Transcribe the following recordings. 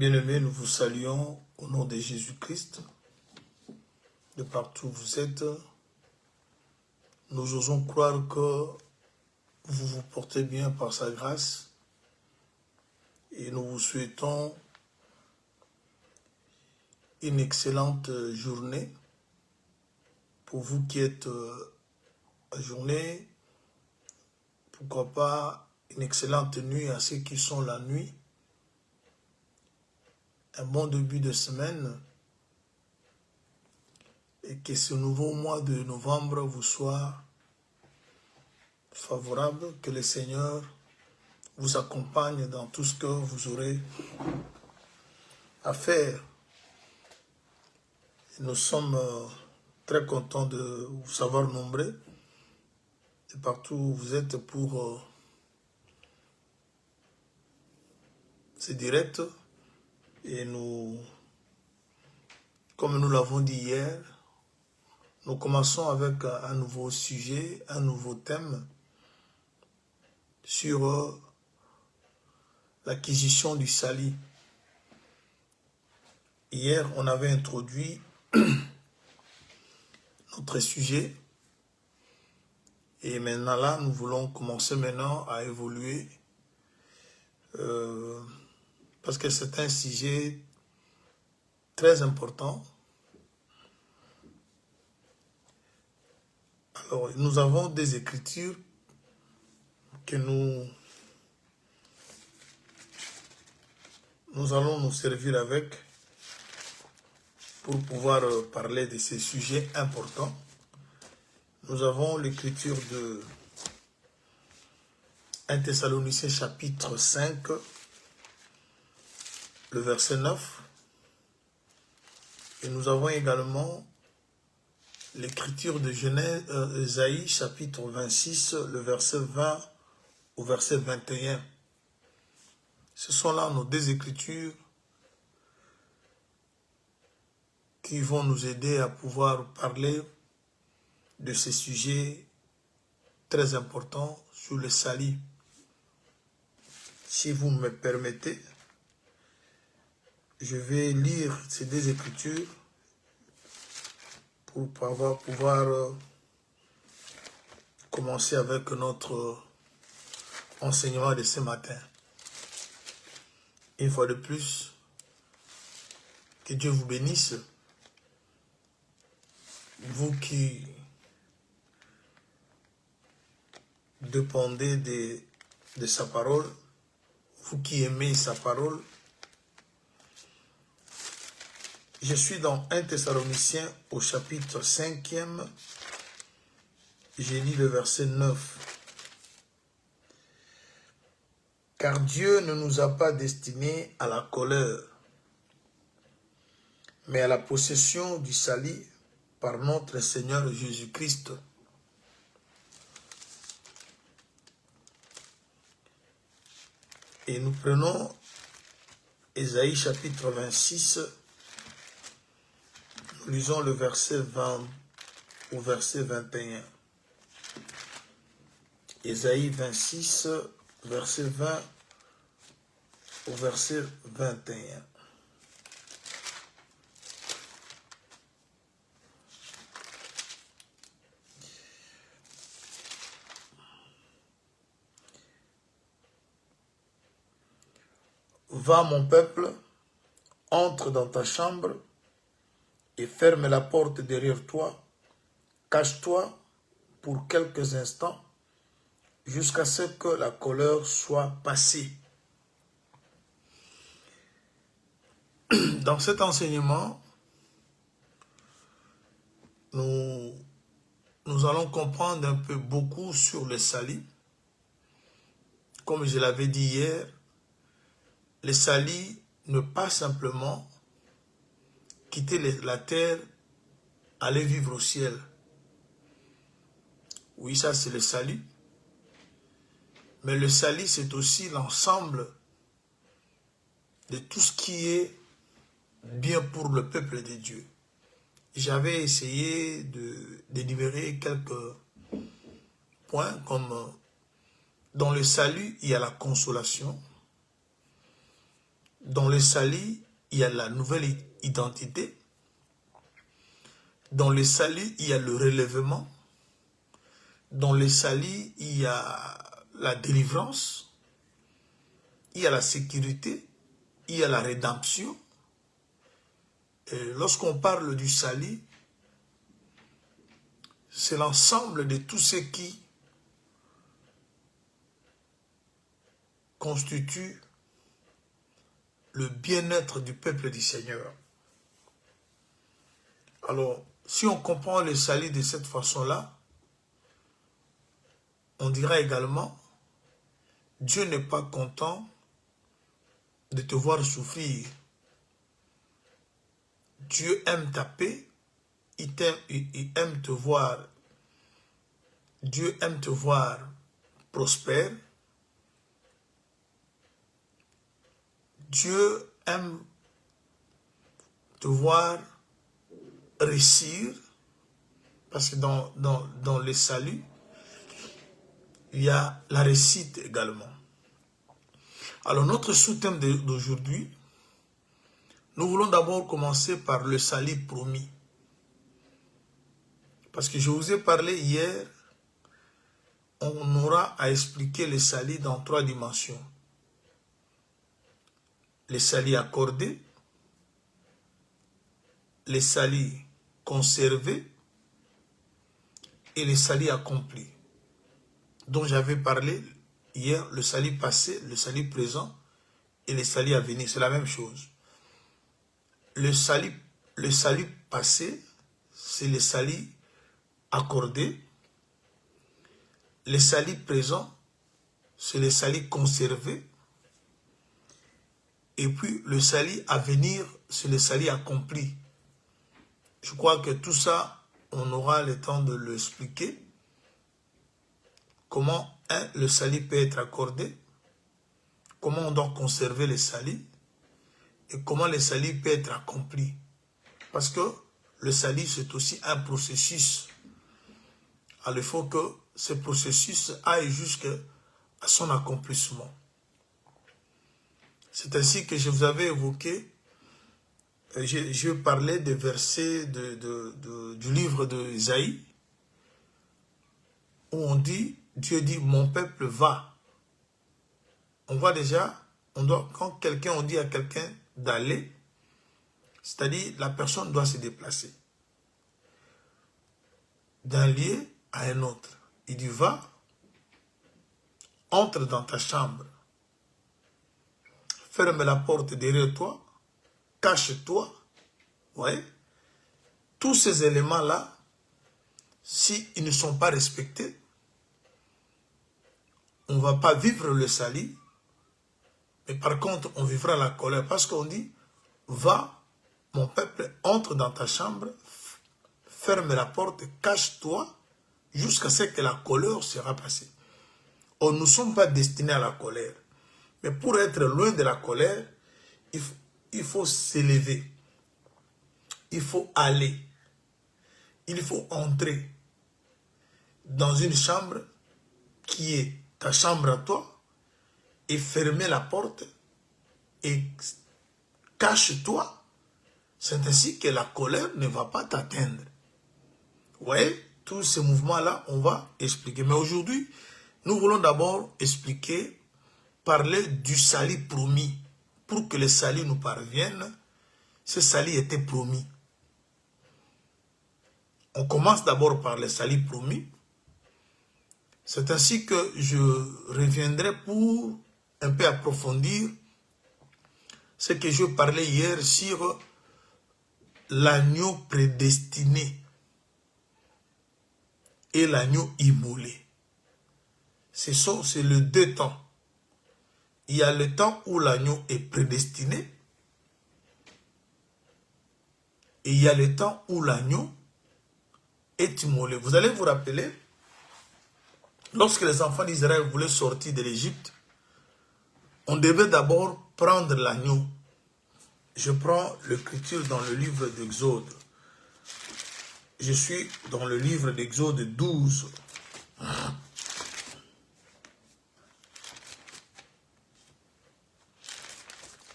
Bien-aimés, nous vous saluons au nom de Jésus-Christ. De partout où vous êtes, nous osons croire que vous vous portez bien par sa grâce et nous vous souhaitons une excellente journée. Pour vous qui êtes à journée, pourquoi pas une excellente nuit à ceux qui sont la nuit. Un bon début de semaine et que ce nouveau mois de novembre vous soit favorable, que le Seigneur vous accompagne dans tout ce que vous aurez à faire. Nous sommes très contents de vous savoir nombreux et partout où vous êtes pour ce direct. Et nous, comme nous l'avons dit hier, nous commençons avec un nouveau sujet, un nouveau thème sur l'acquisition du salut. Hier, on avait introduit notre sujet et maintenant là, nous voulons commencer maintenant à évoluer parce que c'est un sujet très important. Alors, nous avons des écritures que nous allons nous servir avec pour pouvoir parler de ces sujets importants. Nous avons l'écriture de 1 Thessaloniciens chapitre 5, le verset 9. Et nous avons également l'écriture de Genèse, Ésaïe chapitre 26, le verset 20 au verset 21. Ce sont là nos deux écritures qui vont nous aider à pouvoir parler de ces sujets très importants sur le salut. Si vous me permettez, je vais lire ces deux écritures pour pouvoir commencer avec notre enseignement de ce matin. Une fois de plus, que Dieu vous bénisse. Vous qui dépendez de sa parole, vous qui aimez sa parole. Je suis dans 1 Thessaloniciens au chapitre 5e. J'ai lu le verset 9. Car Dieu ne nous a pas destinés à la colère, mais à la possession du salut par notre Seigneur Jésus-Christ. Et nous prenons Ésaïe chapitre 26, nous lisons le verset 20 au verset 21. Ésaïe 26, verset 20 au verset 21. Va mon peuple, entre dans ta chambre et ferme la porte derrière toi. Cache-toi pour quelques instants jusqu'à ce que la colère soit passée. Dans cet enseignement, nous allons comprendre un peu beaucoup sur le salut. Comme je l'avais dit hier, le salut ne pas simplement quitter la terre, aller vivre au ciel. Oui, ça c'est le salut. Mais le salut, c'est aussi l'ensemble de tout ce qui est bien pour le peuple de Dieu. J'avais essayé d'énumérer quelques points comme dans le salut, il y a la consolation. Dans le salut, il y a la nouvelle identité. Dans le salut, il y a le relèvement. Dans le salut, il y a la délivrance. Il y a la sécurité. Il y a la rédemption. Lorsqu'on parle du salut, c'est l'ensemble de tout ce qui constitue le bien-être du peuple du Seigneur. Alors, si on comprend le salut de cette façon-là, on dira également, Dieu n'est pas content de te voir souffrir. Dieu aime ta paix, il aime te voir. Dieu aime te voir prospère. Dieu aime te voir réussir, parce que dans le salut, il y a la réussite également. Alors notre sous-thème d'aujourd'hui, nous voulons d'abord commencer par le salut promis. Parce que je vous ai parlé hier, on aura à expliquer le salut dans 3 dimensions. Le salut accordé, le salut conservé et le salut accompli. Dont j'avais parlé hier, le salut passé, le salut présent et le salut à venir. C'est la même chose. Le salut passé, c'est le salut accordé. Le salut présent, c'est le salut conservé. Et puis le salut à venir, c'est le salut accompli. Je crois que tout ça, on aura le temps de l'expliquer. Comment le salut peut être accordé, comment on doit conserver le salut et comment le salut peut être accompli. Parce que le salut, c'est aussi un processus. Alors il faut que ce processus aille jusqu'à son accomplissement. C'est ainsi que je vous avais évoqué, je parlais des versets du livre d'Isaïe, où on dit, Dieu dit, mon peuple va. On voit déjà, quand quelqu'un, on dit à quelqu'un d'aller, c'est-à-dire la personne doit se déplacer d'un lieu à un autre. Il dit, va, entre dans ta chambre, ferme la porte derrière toi, cache-toi. Ouais. Tous ces éléments-là, s'ils ne sont pas respectés, on ne va pas vivre le salut, mais par contre, on vivra la colère. Parce qu'on dit, va, mon peuple, entre dans ta chambre, ferme la porte, cache-toi, jusqu'à ce que la colère sera passée. Or, nous ne sommes pas destinés à la colère. Mais pour être loin de la colère, il faut s'élever. Il faut aller. Il faut entrer dans une chambre qui est ta chambre à toi et fermer la porte et cache-toi. C'est ainsi que la colère ne va pas t'atteindre. Vous voyez, tous ces mouvements-là, on va expliquer. Mais aujourd'hui, nous voulons d'abord expliquer, parler du salut promis. Pour que le salut nous parvienne, ce salut était promis. On commence d'abord par le salut promis. C'est ainsi que je reviendrai pour un peu approfondir ce que je parlais hier sur l'agneau prédestiné et l'agneau immolé. C'est le 2 temps. Il y a le temps où l'agneau est prédestiné et il y a le temps où l'agneau est immolé. Vous allez vous rappeler, lorsque les enfants d'Israël voulaient sortir de l'Égypte, on devait d'abord prendre l'agneau. Je prends l'écriture dans le livre d'Exode. Je suis dans le livre d'Exode 12.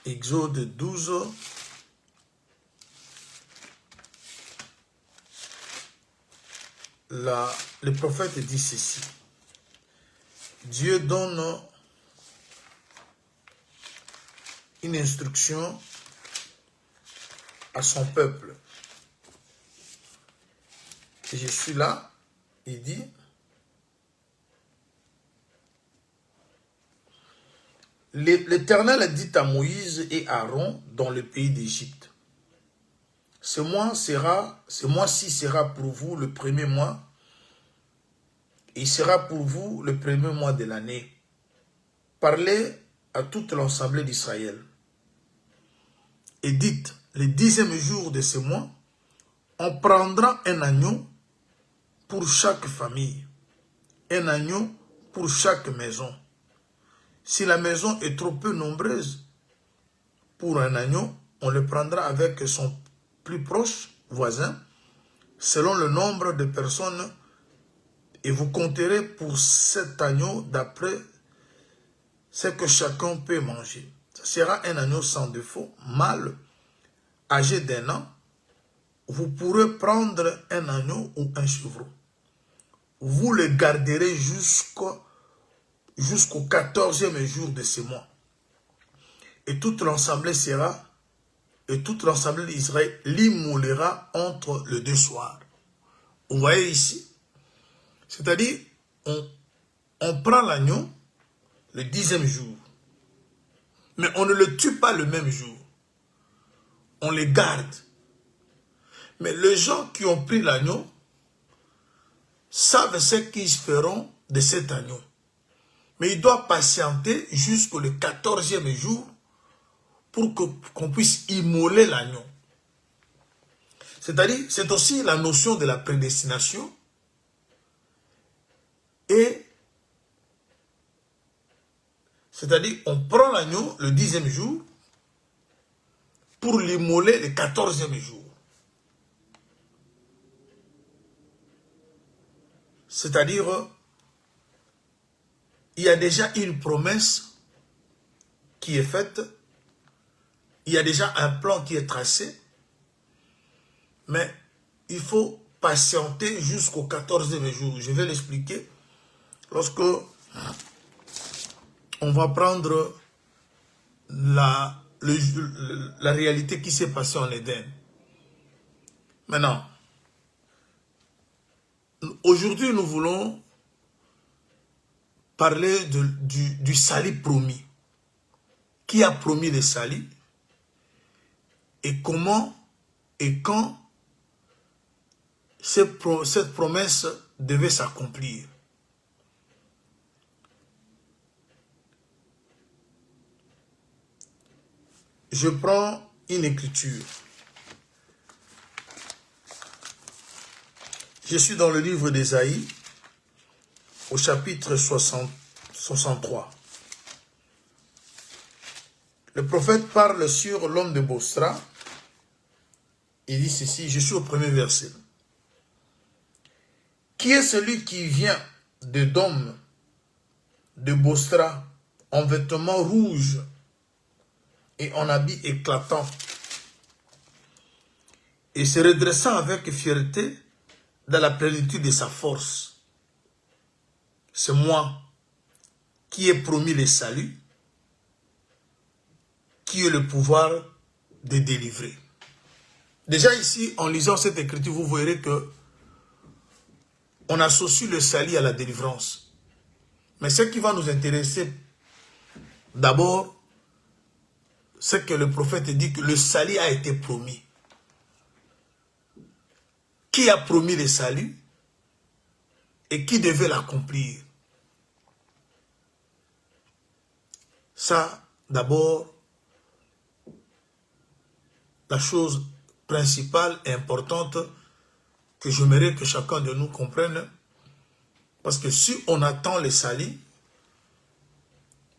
Exode 12. Le prophète dit ceci. Dieu donne une instruction à son peuple. Et je suis là, il dit, l'Éternel a dit à Moïse et Aaron dans le pays d'Égypte, ce mois-ci sera pour vous le premier mois, et il sera pour vous le premier mois de l'année. Parlez à toute l'assemblée d'Israël. Et dites, le 10e jour de ce mois, on prendra un agneau pour chaque famille, un agneau pour chaque maison. Si la maison est trop peu nombreuse pour un agneau, on le prendra avec son plus proche voisin, selon le nombre de personnes, et vous compterez pour cet agneau d'après ce que chacun peut manger. Ce sera un agneau sans défaut, mâle, âgé d'1 an. Vous pourrez prendre un agneau ou un chevreau. Vous le garderez jusqu'au 14e jour de ce mois. Et toute l'assemblée d'Israël l'immolera entre les deux soirs. Vous voyez ici, c'est-à-dire, on prend l'agneau le 10e jour. Mais on ne le tue pas le même jour. On le garde. Mais les gens qui ont pris l'agneau savent ce qu'ils feront de cet agneau. Mais il doit patienter jusqu'au 14e jour pour qu'on puisse immoler l'agneau. C'est-à-dire, c'est aussi la notion de la prédestination. Et, c'est-à-dire, on prend l'agneau le 10e jour pour l'immoler le 14e jour. C'est-à-dire, il y a déjà une promesse qui est faite, il y a déjà un plan qui est tracé, mais il faut patienter jusqu'au 14e jour. Je vais l'expliquer lorsque on va prendre la réalité qui s'est passée en Éden. Maintenant, aujourd'hui, nous voulons parler du salut promis. Qui a promis le salut? Et comment et quand cette promesse devait s'accomplir? Je prends une écriture. Je suis dans le livre d'Ésaïe, au chapitre 63. Le prophète parle sur l'homme de Bosra. Il dit ceci, je suis au premier verset. Qui est celui qui vient de Dom, de Bosra, en vêtements rouges et en habit éclatant, et se redressant avec fierté dans la plénitude de sa force? C'est moi qui ai promis le salut, qui ai le pouvoir de délivrer. Déjà ici, en lisant cette écriture, vous verrez que on associe le salut à la délivrance. Mais ce qui va nous intéresser d'abord, c'est que le prophète dit que le salut a été promis. Qui a promis le salut et qui devait l'accomplir? Ça, d'abord, la chose principale et importante que j'aimerais que chacun de nous comprenne, parce que si on attend le salut,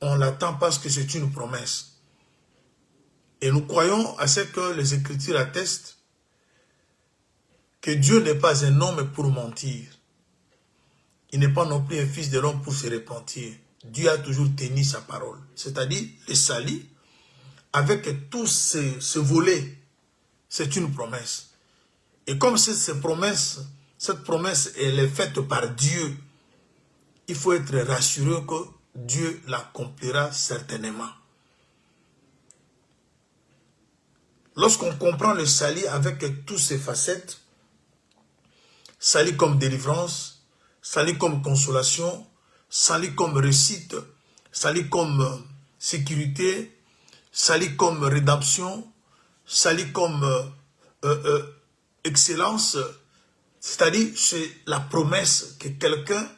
on l'attend parce que c'est une promesse. Et nous croyons à ce que les Écritures attestent, que Dieu n'est pas un homme pour mentir. Il n'est pas non plus un fils de l'homme pour se repentir. Dieu a toujours tenu sa parole. C'est-à-dire, le salut avec tous ces volets, c'est une promesse. Et comme cette promesse, elle est faite par Dieu, il faut être rassuré que Dieu l'accomplira certainement. Lorsqu'on comprend le salut avec toutes ses facettes, salut comme délivrance, salut comme consolation, salut comme réussite, salut comme sécurité, salut comme rédemption, salut comme excellence, c'est-à-dire c'est la promesse que quelqu'un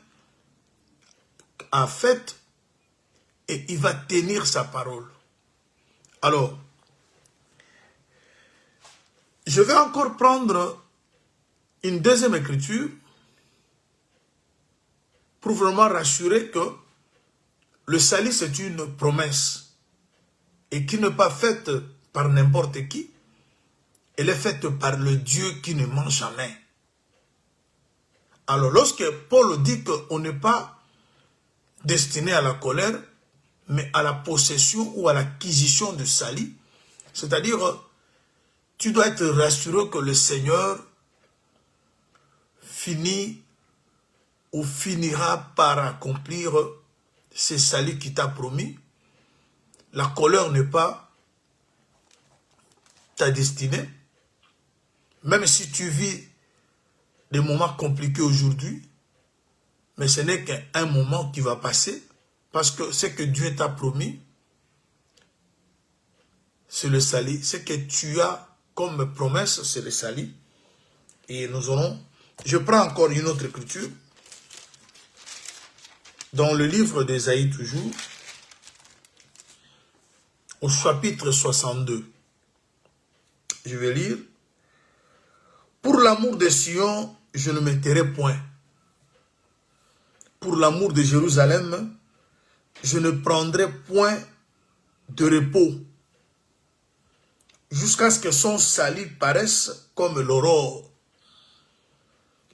a faite et il va tenir sa parole. Alors, je vais encore prendre une deuxième écriture pour vraiment rassurer que le salut c'est une promesse et qui n'est pas faite par n'importe qui, elle est faite par le Dieu qui ne ment jamais. Alors lorsque Paul dit qu'on n'est pas destiné à la colère, mais à la possession ou à l'acquisition de salut, c'est-à-dire tu dois être rassuré que le Seigneur finit ou finira par accomplir ce salut qu'il t'a promis. La colère n'est pas ta destinée. Même si tu vis des moments compliqués aujourd'hui, mais ce n'est qu'un moment qui va passer, parce que ce que Dieu t'a promis, c'est le salut. Ce que tu as comme promesse, c'est le salut. Et nous aurons... Je prends encore une autre écriture. Dans le livre d'Ésaïe toujours, au chapitre 62. Je vais lire. Pour l'amour de Sion, je ne me tairai point. Pour l'amour de Jérusalem, je ne prendrai point de repos, jusqu'à ce que son salut paraisse comme l'aurore,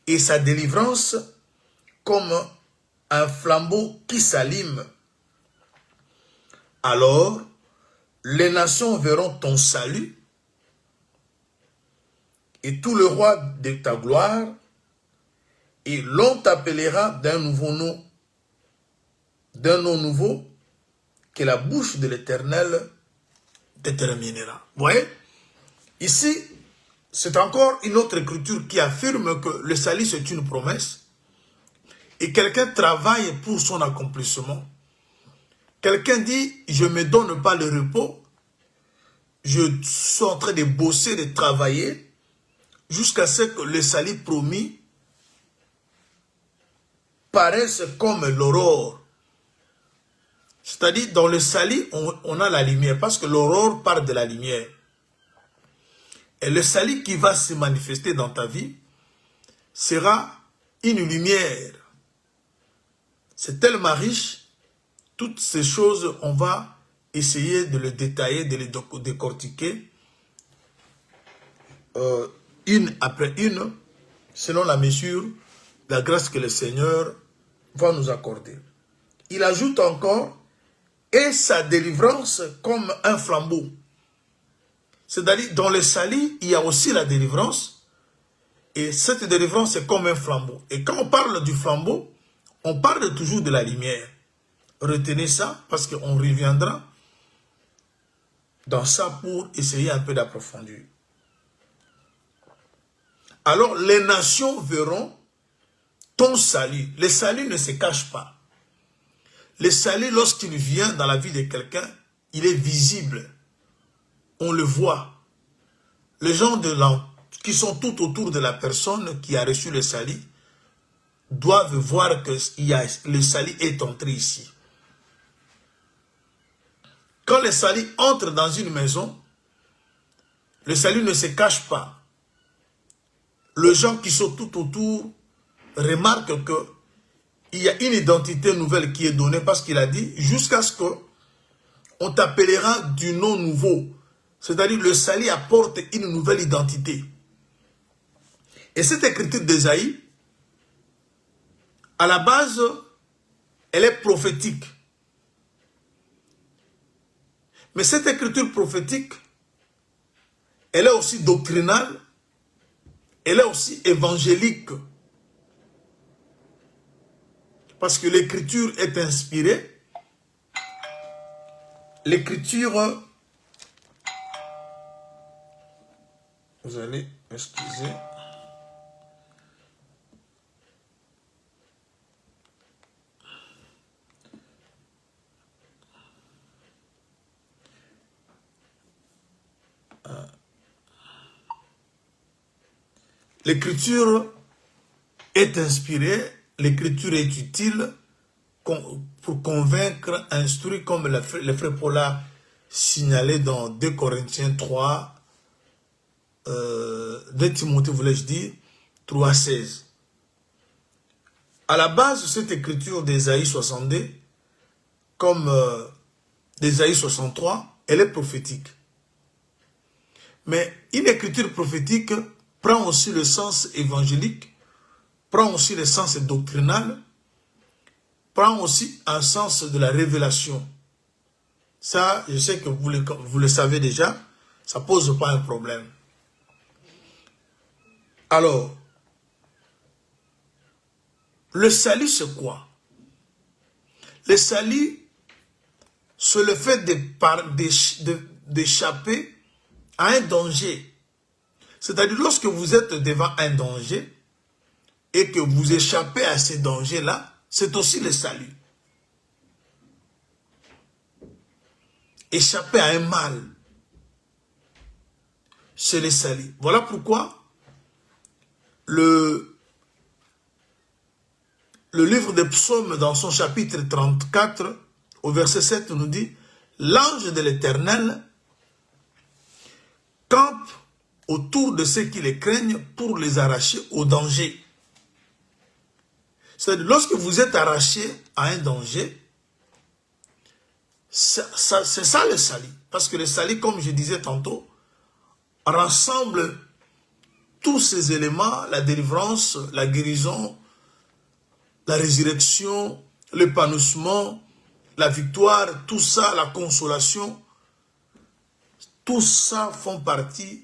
et sa délivrance comme un flambeau qui s'allume. Alors, les nations verront ton salut, et tout le roi de ta gloire, et l'on t'appellera d'un nouveau nom, d'un nom nouveau, que la bouche de l'Éternel déterminera. Vous voyez, ici, c'est encore une autre écriture qui affirme que le salut c'est une promesse, et quelqu'un travaille pour son accomplissement. Quelqu'un dit, je ne me donne pas le repos, je suis en train de bosser, de travailler, jusqu'à ce que le salut promis paraisse comme l'aurore. C'est-à-dire, dans le salut, on a la lumière, parce que l'aurore part de la lumière. Et le salut qui va se manifester dans ta vie sera une lumière. C'est tellement riche, toutes ces choses, on va essayer de les détailler, de les décortiquer, une après une, selon la mesure, la grâce que le Seigneur va nous accorder. Il ajoute encore, et sa délivrance comme un flambeau. C'est-à-dire, dans le salut, il y a aussi la délivrance, et cette délivrance est comme un flambeau. Et quand on parle du flambeau, on parle toujours de la lumière. Retenez ça, parce qu'on reviendra dans ça pour essayer un peu d'approfondir. Alors, les nations verront ton salut. Le salut ne se cache pas. Le salut, lorsqu'il vient dans la vie de quelqu'un, il est visible. On le voit. Les gens qui sont tout autour de la personne qui a reçu le salut doivent voir que le salut est entré ici. Quand le salut entre dans une maison, le salut ne se cache pas. Les gens qui sont tout autour remarquent qu'il y a une identité nouvelle qui est donnée, parce qu'il a dit jusqu'à ce qu'on t'appellera du nom nouveau. C'est-à-dire le salut apporte une nouvelle identité. Et cette écriture d'Ésaïe, à la base, elle est prophétique. Mais cette écriture prophétique, elle est aussi doctrinale, elle est aussi évangélique. Parce que l'écriture est inspirée. L'écriture, vous allez m'excuser. L'écriture est inspirée, l'écriture est utile pour convaincre, instruire, comme le frère Paul a signalé dans 2 Corinthiens 3, 2 Timothée, voulais-je dire, 3,16. À la base de cette écriture d'Ésaïe 62, comme d'Ésaïe 63, elle est prophétique. Mais une écriture prophétique prend aussi le sens évangélique, prend aussi le sens doctrinal, prend aussi un sens de la révélation. Ça, je sais que vous le savez déjà, ça ne pose pas un problème. Alors, le salut, c'est quoi? Le salut, c'est le fait d'échapper à un danger. C'est-à-dire, lorsque vous êtes devant un danger et que vous échappez à ce danger-là, c'est aussi le salut. Échapper à un mal, c'est le salut. Voilà pourquoi le livre des psaumes, dans son chapitre 34, au verset 7, nous dit « L'ange de l'Éternel campe autour de ceux qui les craignent pour les arracher au danger. » C'est-à-dire, lorsque vous êtes arraché à un danger, c'est ça le salut. Parce que le salut, comme je disais tantôt, rassemble tous ces éléments, la délivrance, la guérison, la résurrection, l'épanouissement, la victoire, tout ça, la consolation, tout ça font partie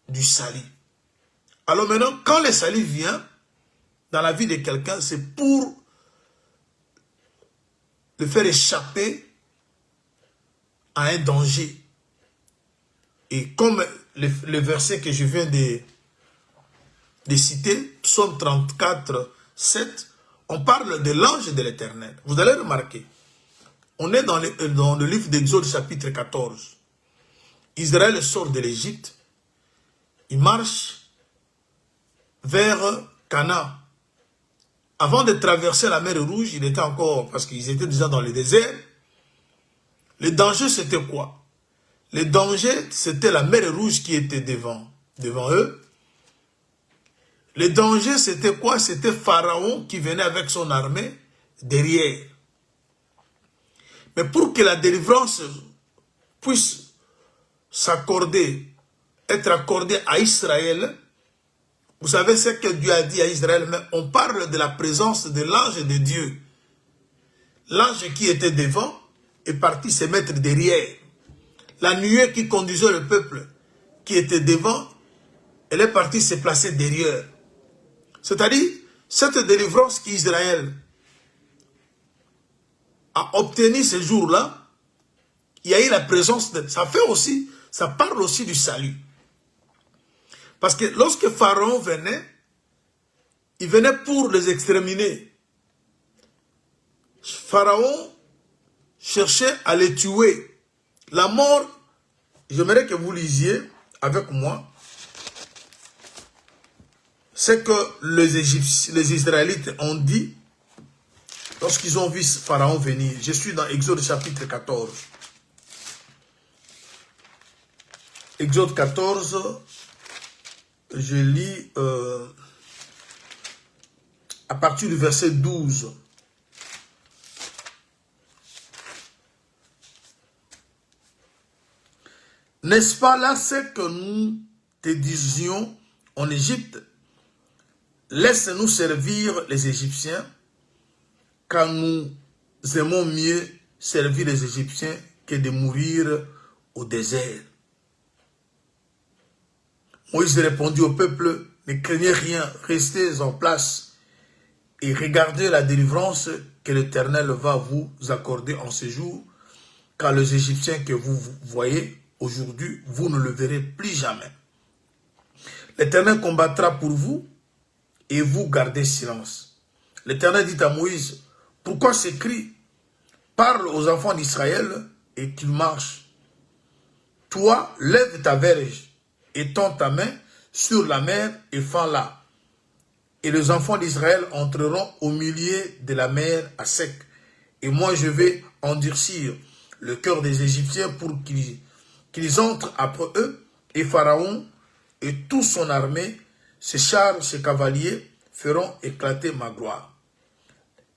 du salut. Alors maintenant, quand le salut vient dans la vie de quelqu'un, c'est pour le faire échapper à un danger. Et comme le verset que je viens de citer, Psaume 34, 7, on parle de l'ange de l'Éternel. Vous allez remarquer, on est dans le livre d'Exode chapitre 14. Israël sort de l'Égypte, il marche vers Canaan. Avant de traverser la mer Rouge, il était encore, parce qu'ils étaient déjà dans le désert. Le danger, c'était quoi? Le danger, c'était la mer Rouge qui était devant eux. Le danger, c'était quoi? C'était Pharaon qui venait avec son armée derrière. Mais pour que la délivrance puisse être accordée à Israël, vous savez ce que Dieu a dit à Israël, mais on parle de la présence de l'ange de Dieu. L'ange qui était devant est parti se mettre derrière. La nuée qui conduisait le peuple qui était devant, elle est partie se placer derrière. C'est-à-dire, cette délivrance qu'Israël a obtenue ce jour-là, il y a eu la présence de... Ça parle aussi du salut. Parce que lorsque Pharaon venait, il venait pour les exterminer. Pharaon cherchait à les tuer. La mort, j'aimerais que vous lisiez avec moi, c'est que les Israélites ont dit, lorsqu'ils ont vu Pharaon venir. Je suis dans Exode chapitre 14. Exode 14, je lis à partir du verset 12. N'est-ce pas là ce que nous te disions en Égypte? Laisse-nous servir les Égyptiens, car nous aimons mieux servir les Égyptiens que de mourir au désert. Moïse répondit au peuple, ne craignez rien, restez en place et regardez la délivrance que l'Éternel va vous accorder en ce jour, car les Égyptiens que vous voyez aujourd'hui, vous ne le verrez plus jamais. L'Éternel combattra pour vous et vous gardez silence. L'Éternel dit à Moïse, pourquoi ces cris? Parle aux enfants d'Israël et qu'ils marchent. Toi, lève ta verge et tends ta main sur la mer et fends-la. Et les enfants d'Israël entreront au milieu de la mer à sec. Et moi, je vais endurcir le cœur des Égyptiens pour qu'ils entrent après eux. Et Pharaon et toute son armée, ses chars, ses cavaliers, feront éclater ma gloire.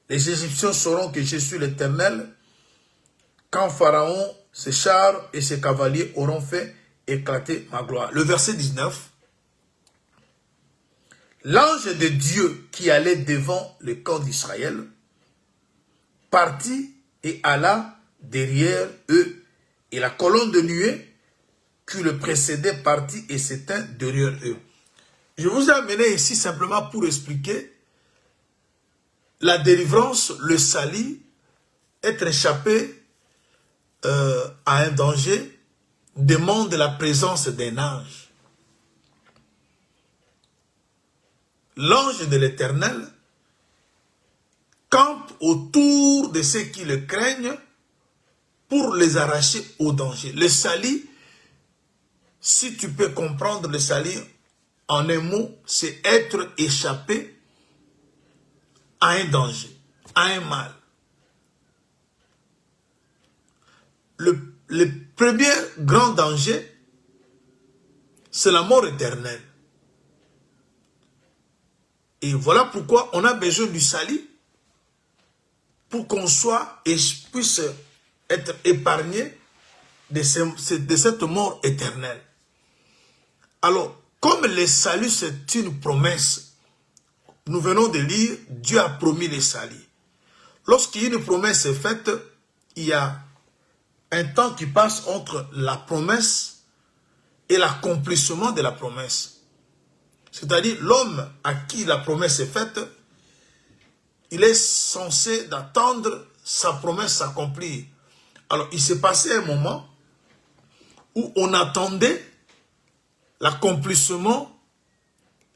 Les Égyptiens sauront que je suis l'Éternel quand Pharaon, ses chars et ses cavaliers auront fait éclater ma gloire. Le verset 19. L'ange de Dieu qui allait devant le camp d'Israël partit et alla derrière eux. Et la colonne de nuée qui le précédait partit et s'éteint derrière eux. Je vous ai amené ici simplement pour expliquer la délivrance, le salut, être échappé à un danger demande la présence d'un ange. L'ange de l'Éternel campe autour de ceux qui le craignent pour les arracher au danger. Le salut, si tu peux comprendre le salut en un mot, c'est être échappé à un danger, à un mal. Le premier grand danger, c'est la mort éternelle. Et voilà pourquoi on a besoin du salut pour qu'on soit et puisse être épargné de cette mort éternelle. Alors, comme le salut c'est une promesse, nous venons de lire, Dieu a promis le salut. Lorsqu'une promesse est faite, il y a un temps qui passe entre la promesse et l'accomplissement de la promesse. C'est-à-dire l'homme à qui la promesse est faite, il est censé d'attendre sa promesse s'accomplir. Alors il s'est passé un moment où on attendait l'accomplissement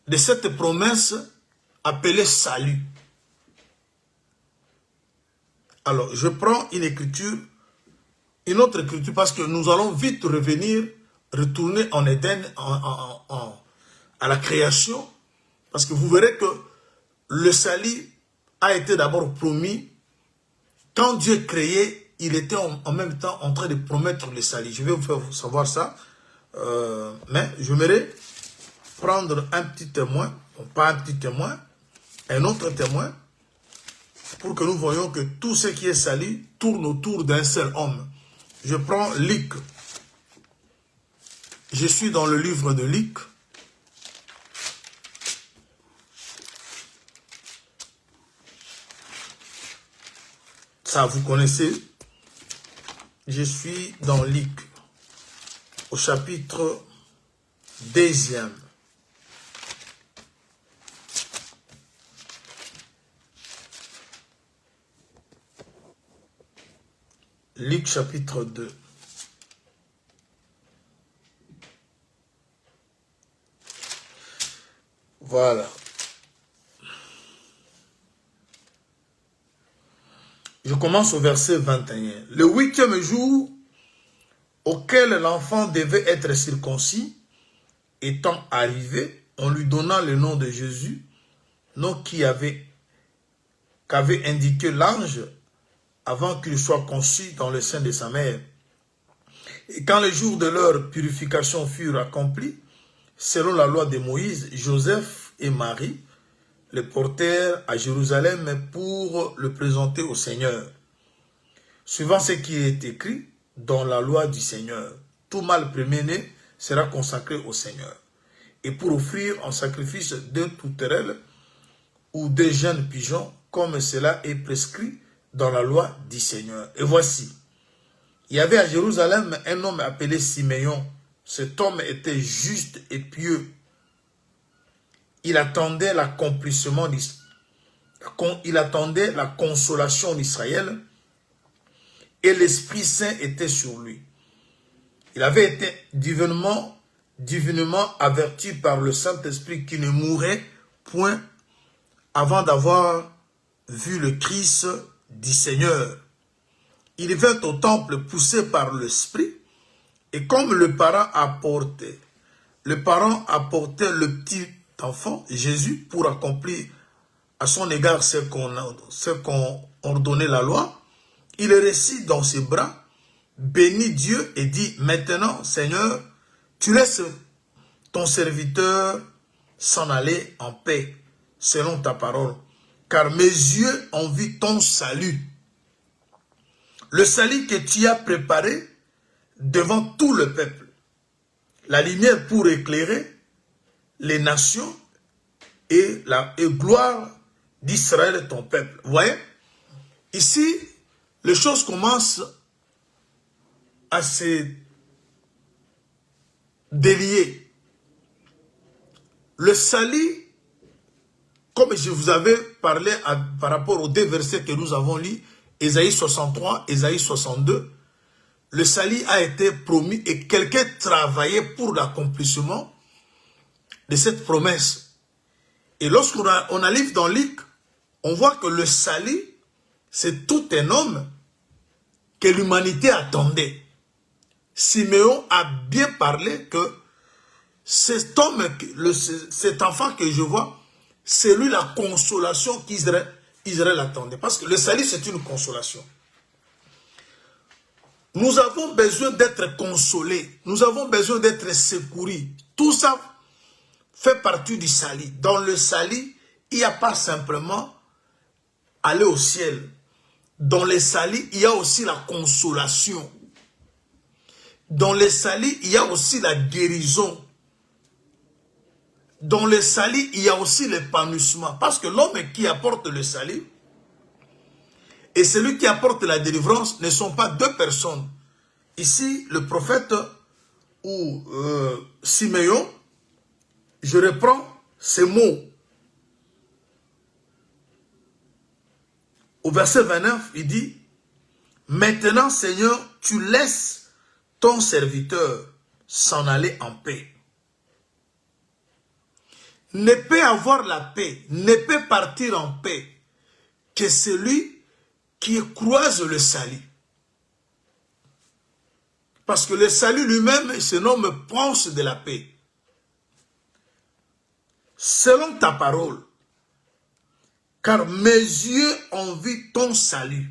de cette promesse appelée salut. Alors je prends une écriture, une autre écriture, parce que nous allons vite retourner en Éden, à la création, parce que vous verrez que le salut a été d'abord promis. Quand Dieu créait, il était en même temps en train de promettre le salut. Je vais vous faire savoir ça, mais j'aimerais prendre un petit témoin, pas un petit témoin, un autre témoin, pour que nous voyons que tout ce qui est salut tourne autour d'un seul homme. Je prends Luc. Je suis dans le livre de Luc. Ça, vous connaissez. Je suis dans Luc, au chapitre 2e. Luc chapitre 2. Voilà. Je commence au verset 21. Le 8e jour auquel l'enfant devait être circoncis, étant arrivé, on lui donna le nom de Jésus, nom qu'avait indiqué l'ange avant qu'il soit conçu dans le sein de sa mère. Et quand les jours de leur purification furent accomplis, selon la loi de Moïse, Joseph et Marie le portèrent à Jérusalem pour le présenter au Seigneur. Suivant ce qui est écrit dans la loi du Seigneur, tout mâle premier-né sera consacré au Seigneur. Et pour offrir en sacrifice deux tourterelles ou deux jeunes pigeons, comme cela est prescrit dans la loi du Seigneur. Et voici, Il y avait à Jérusalem un homme appelé Siméon. Cet homme était juste et pieux. Il attendait l'accomplissement, il attendait la consolation d'Israël et l'Esprit Saint était sur lui. Il avait été divinement averti par le Saint-Esprit qu'il ne mourrait point avant d'avoir vu le Christ du Seigneur. Il vint au temple poussé par l'Esprit, et comme le parent apportait le petit enfant, Jésus, pour accomplir à son égard ce qu'on ordonnait la loi, il récit dans ses bras, bénit Dieu et dit, maintenant, Seigneur, tu laisses ton serviteur s'en aller en paix, selon ta parole, car mes yeux ont vu ton salut. Le salut que tu as préparé devant tout le peuple. La lumière pour éclairer les nations et la gloire d'Israël, ton peuple. Vous voyez? Ici, les choses commencent à se délier. Le salut, comme je vous avais parlé par rapport aux deux versets que nous avons lus, Ésaïe 63, Ésaïe 62, le salut a été promis et quelqu'un travaillait pour l'accomplissement de cette promesse. Et lorsqu'on arrive dans Luc, on voit que le salut, c'est tout un homme que l'humanité attendait. Siméon a bien parlé que cet homme, cet enfant que je vois, c'est lui la consolation qu'Israël attendait. Parce que le salut, c'est une consolation. Nous avons besoin d'être consolés. Nous avons besoin d'être secourus. Tout ça fait partie du salut. Dans le salut, il n'y a pas simplement aller au ciel. Dans le salut, il y a aussi la consolation. Dans le salut, il y a aussi la guérison. Dans le salut, il y a aussi l'épanouissement. Parce que l'homme qui apporte le salut et celui qui apporte la délivrance ne sont pas deux personnes. Ici, le prophète ou Siméon, je reprends ces mots. Au verset 29, il dit, « Maintenant, Seigneur, tu laisses ton serviteur s'en aller en paix. » Ne peut avoir la paix, ne peut partir en paix que celui qui croise le salut. Parce que le salut lui-même se nomme prince de la paix. Selon ta parole, car mes yeux ont vu ton salut.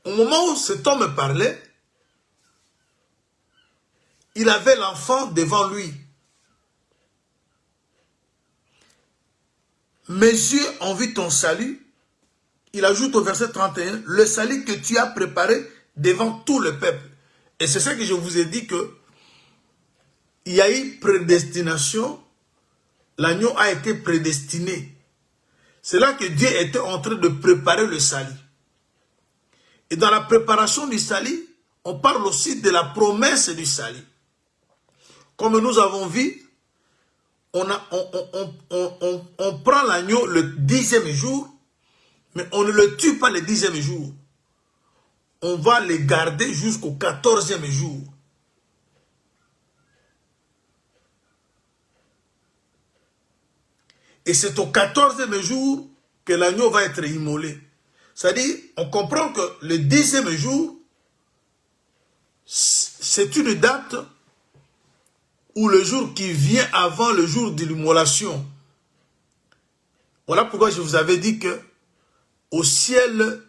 Au moment où cet homme parlait, il avait l'enfant devant lui. Mes yeux ont vu ton salut. Il ajoute au verset 31, le salut que tu as préparé devant tout le peuple. Et c'est ça que je vous ai dit que il y a eu prédestination, l'agneau a été prédestiné. C'est là que Dieu était en train de préparer le salut. Et dans la préparation du salut, on parle aussi de la promesse du salut. Comme nous avons vu, on prend l'agneau le 10e jour, mais on ne le tue pas le 10e jour. On va le garder jusqu'au 14e jour. Et c'est au 14e jour que l'agneau va être immolé. C'est-à-dire, on comprend que le 10e jour, c'est une date ou le jour qui vient avant le jour de l'immolation. Voilà pourquoi je vous avais dit que au ciel,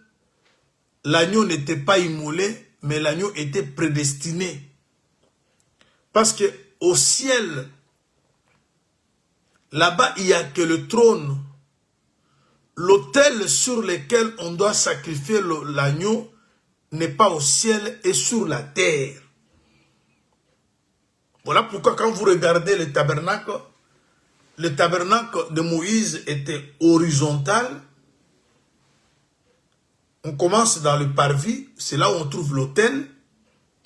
l'agneau n'était pas immolé, mais l'agneau était prédestiné. Parce que au ciel, là-bas, il n'y a que le trône. L'autel sur lequel on doit sacrifier l'agneau n'est pas au ciel et sur la terre. Voilà pourquoi quand vous regardez le tabernacle de Moïse était horizontal. On commence dans le parvis, c'est là où on trouve l'autel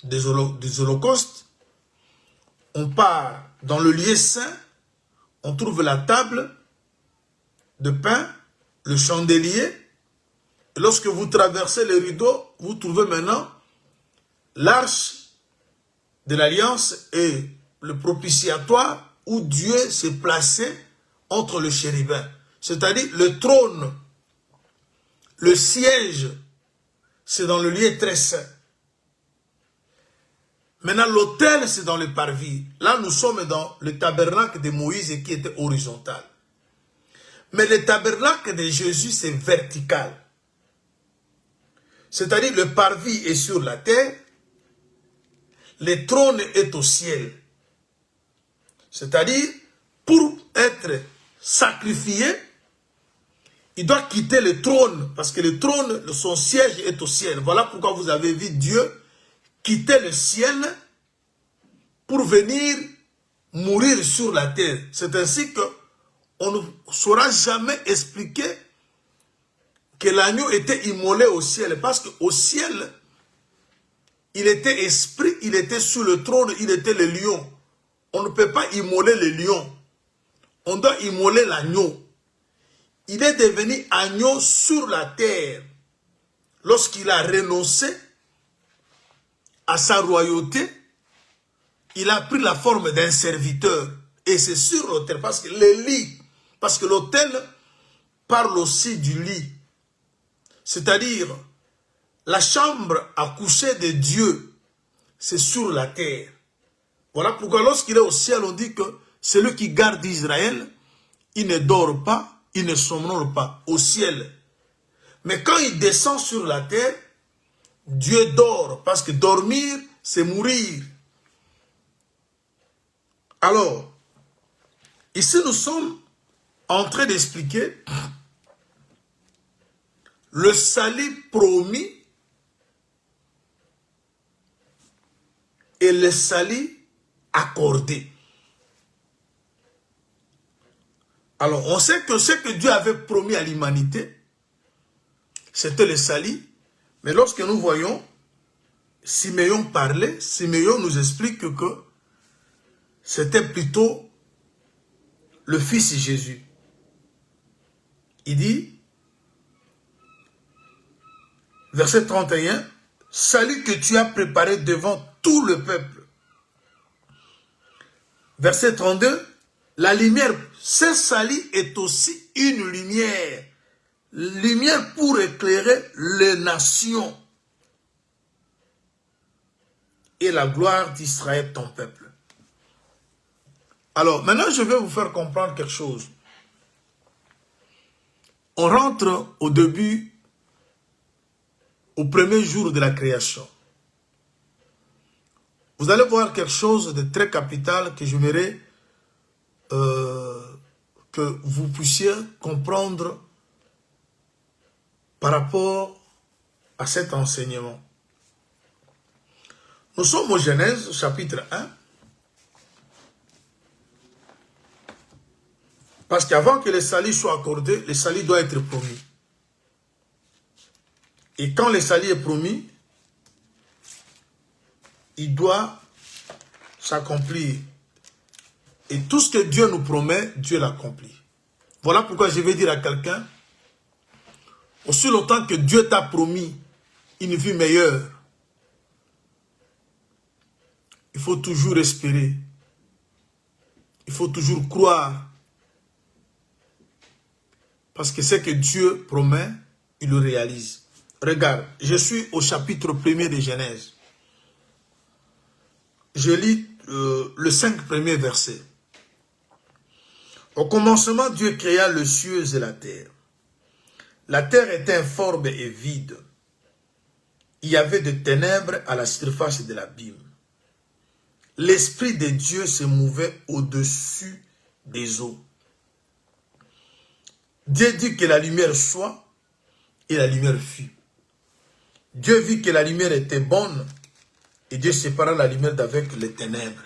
des holocaustes. On part dans le lieu saint, on trouve la table de pain, le chandelier. Et lorsque vous traversez les rideaux, vous trouvez maintenant l'arche de l'alliance et le propitiatoire où Dieu s'est placé entre le chérubin. C'est-à-dire le trône, le siège, c'est dans le lieu très saint. Maintenant, l'autel, c'est dans le parvis. Là, nous sommes dans le tabernacle de Moïse qui était horizontal. Mais le tabernacle de Jésus, c'est vertical. C'est-à-dire le parvis est sur la terre, le trône est au ciel. C'est-à-dire, pour être sacrifié, il doit quitter le trône, parce que le trône, son siège est au ciel. Voilà pourquoi vous avez vu Dieu quitter le ciel pour venir mourir sur la terre. C'est ainsi qu'on ne saura jamais expliquer que l'agneau était immolé au ciel, parce qu'au ciel, il était esprit, il était sur le trône, il était le lion. On ne peut pas immoler le lion. On doit immoler l'agneau. Il est devenu agneau sur la terre lorsqu'il a renoncé à sa royauté. Il a pris la forme d'un serviteur. Et c'est sur l'autel, parce que le lit, parce que l'autel parle aussi du lit. C'est-à-dire, la chambre à coucher de Dieu, c'est sur la terre. Voilà pourquoi lorsqu'il est au ciel, on dit que celui qui garde Israël, il ne dort pas, il ne somnole pas au ciel. Mais quand il descend sur la terre, Dieu dort, parce que dormir, c'est mourir. Alors, ici nous sommes en train d'expliquer le salut promis et le salut accordé. Alors, on sait que ce que Dieu avait promis à l'humanité, c'était le salut. Mais lorsque nous voyons Siméon parler, Siméon nous explique que c'était plutôt le Fils Jésus. Il dit, verset 31, « Salut que tu as préparé devant tout le peuple. » Verset 32, « La lumière, ce salut est aussi une lumière. Lumière pour éclairer les nations. Et la gloire d'Israël, ton peuple. » Alors, maintenant, je vais vous faire comprendre quelque chose. On rentre au début, au premier jour de la création. Vous allez voir quelque chose de très capital que j'aimerais que vous puissiez comprendre par rapport à cet enseignement. Nous sommes au Genèse, chapitre 1. Parce qu'avant que le salut soit accordé, le salut doit être promis. Et quand le salut est promis, il doit s'accomplir. Et tout ce que Dieu nous promet, Dieu l'accomplit. Voilà pourquoi je vais dire à quelqu'un, aussi longtemps que Dieu t'a promis une vie meilleure, il faut toujours espérer. Il faut toujours croire. Parce que ce que Dieu promet, il le réalise. Regarde, je suis au chapitre 1er de Genèse. Je lis le 5 premiers versets. Au commencement, Dieu créa les cieux et la terre. La terre était informe et vide. Il y avait des ténèbres à la surface de l'abîme. L'Esprit de Dieu se mouvait au-dessus des eaux. Dieu dit que la lumière soit, et la lumière fut. Dieu vit que la lumière était bonne, et Dieu sépara la lumière d'avec les ténèbres.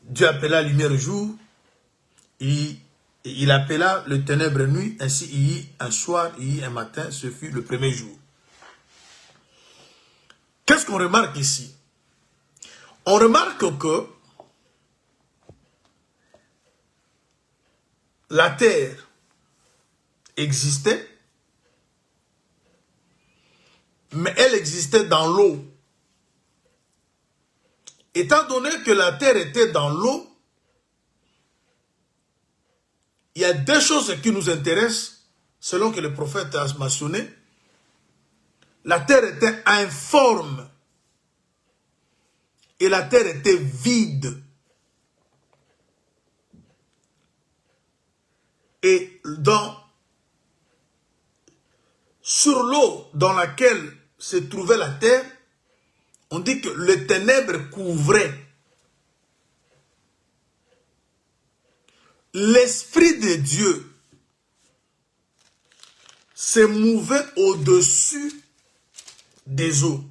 Dieu appela la lumière jour, et Et il appela le ténèbre nuit, ainsi il y eut un soir, il y eut un matin, ce fut le premier jour. Qu'est-ce qu'on remarque ici? On remarque que la terre existait, mais elle existait dans l'eau. Étant donné que la terre était dans l'eau, il y a deux choses qui nous intéressent, selon que le prophète a mentionné. La terre était informe et la terre était vide. Et sur l'eau dans laquelle se trouvait la terre, on dit que les ténèbres couvraient. L'Esprit de Dieu se mouvait au-dessus des eaux.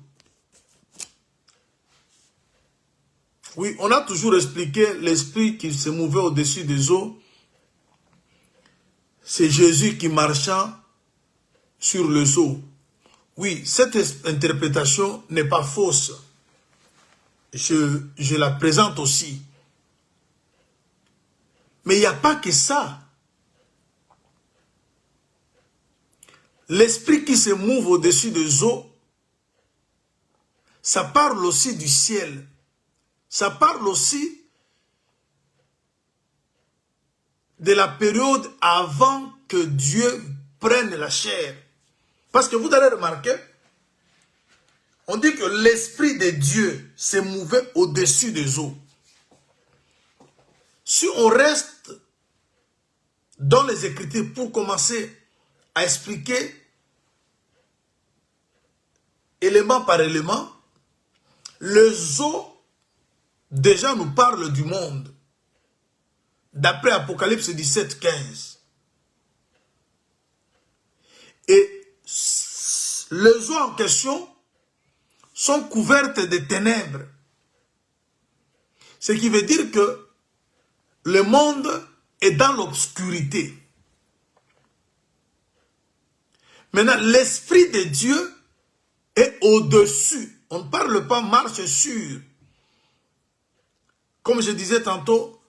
Oui, on a toujours expliqué l'Esprit qui se mouvait au-dessus des eaux. C'est Jésus qui marchait sur les eaux. Oui, cette interprétation n'est pas fausse. Je la présente aussi. Mais il n'y a pas que ça. L'esprit qui se mouve au-dessus des eaux, ça parle aussi du ciel. Ça parle aussi de la période avant que Dieu prenne la chair. Parce que vous allez remarquer, on dit que l'Esprit de Dieu se mouvait au-dessus des eaux. Si on reste dans les Écritures pour commencer à expliquer élément par élément, les eaux déjà nous parlent du monde. D'après Apocalypse 17, 15. Et les eaux en question sont couvertes de ténèbres. Ce qui veut dire que le monde est dans l'obscurité. Maintenant, l'Esprit de Dieu est au-dessus. On ne parle pas marche sur. Comme je disais tantôt,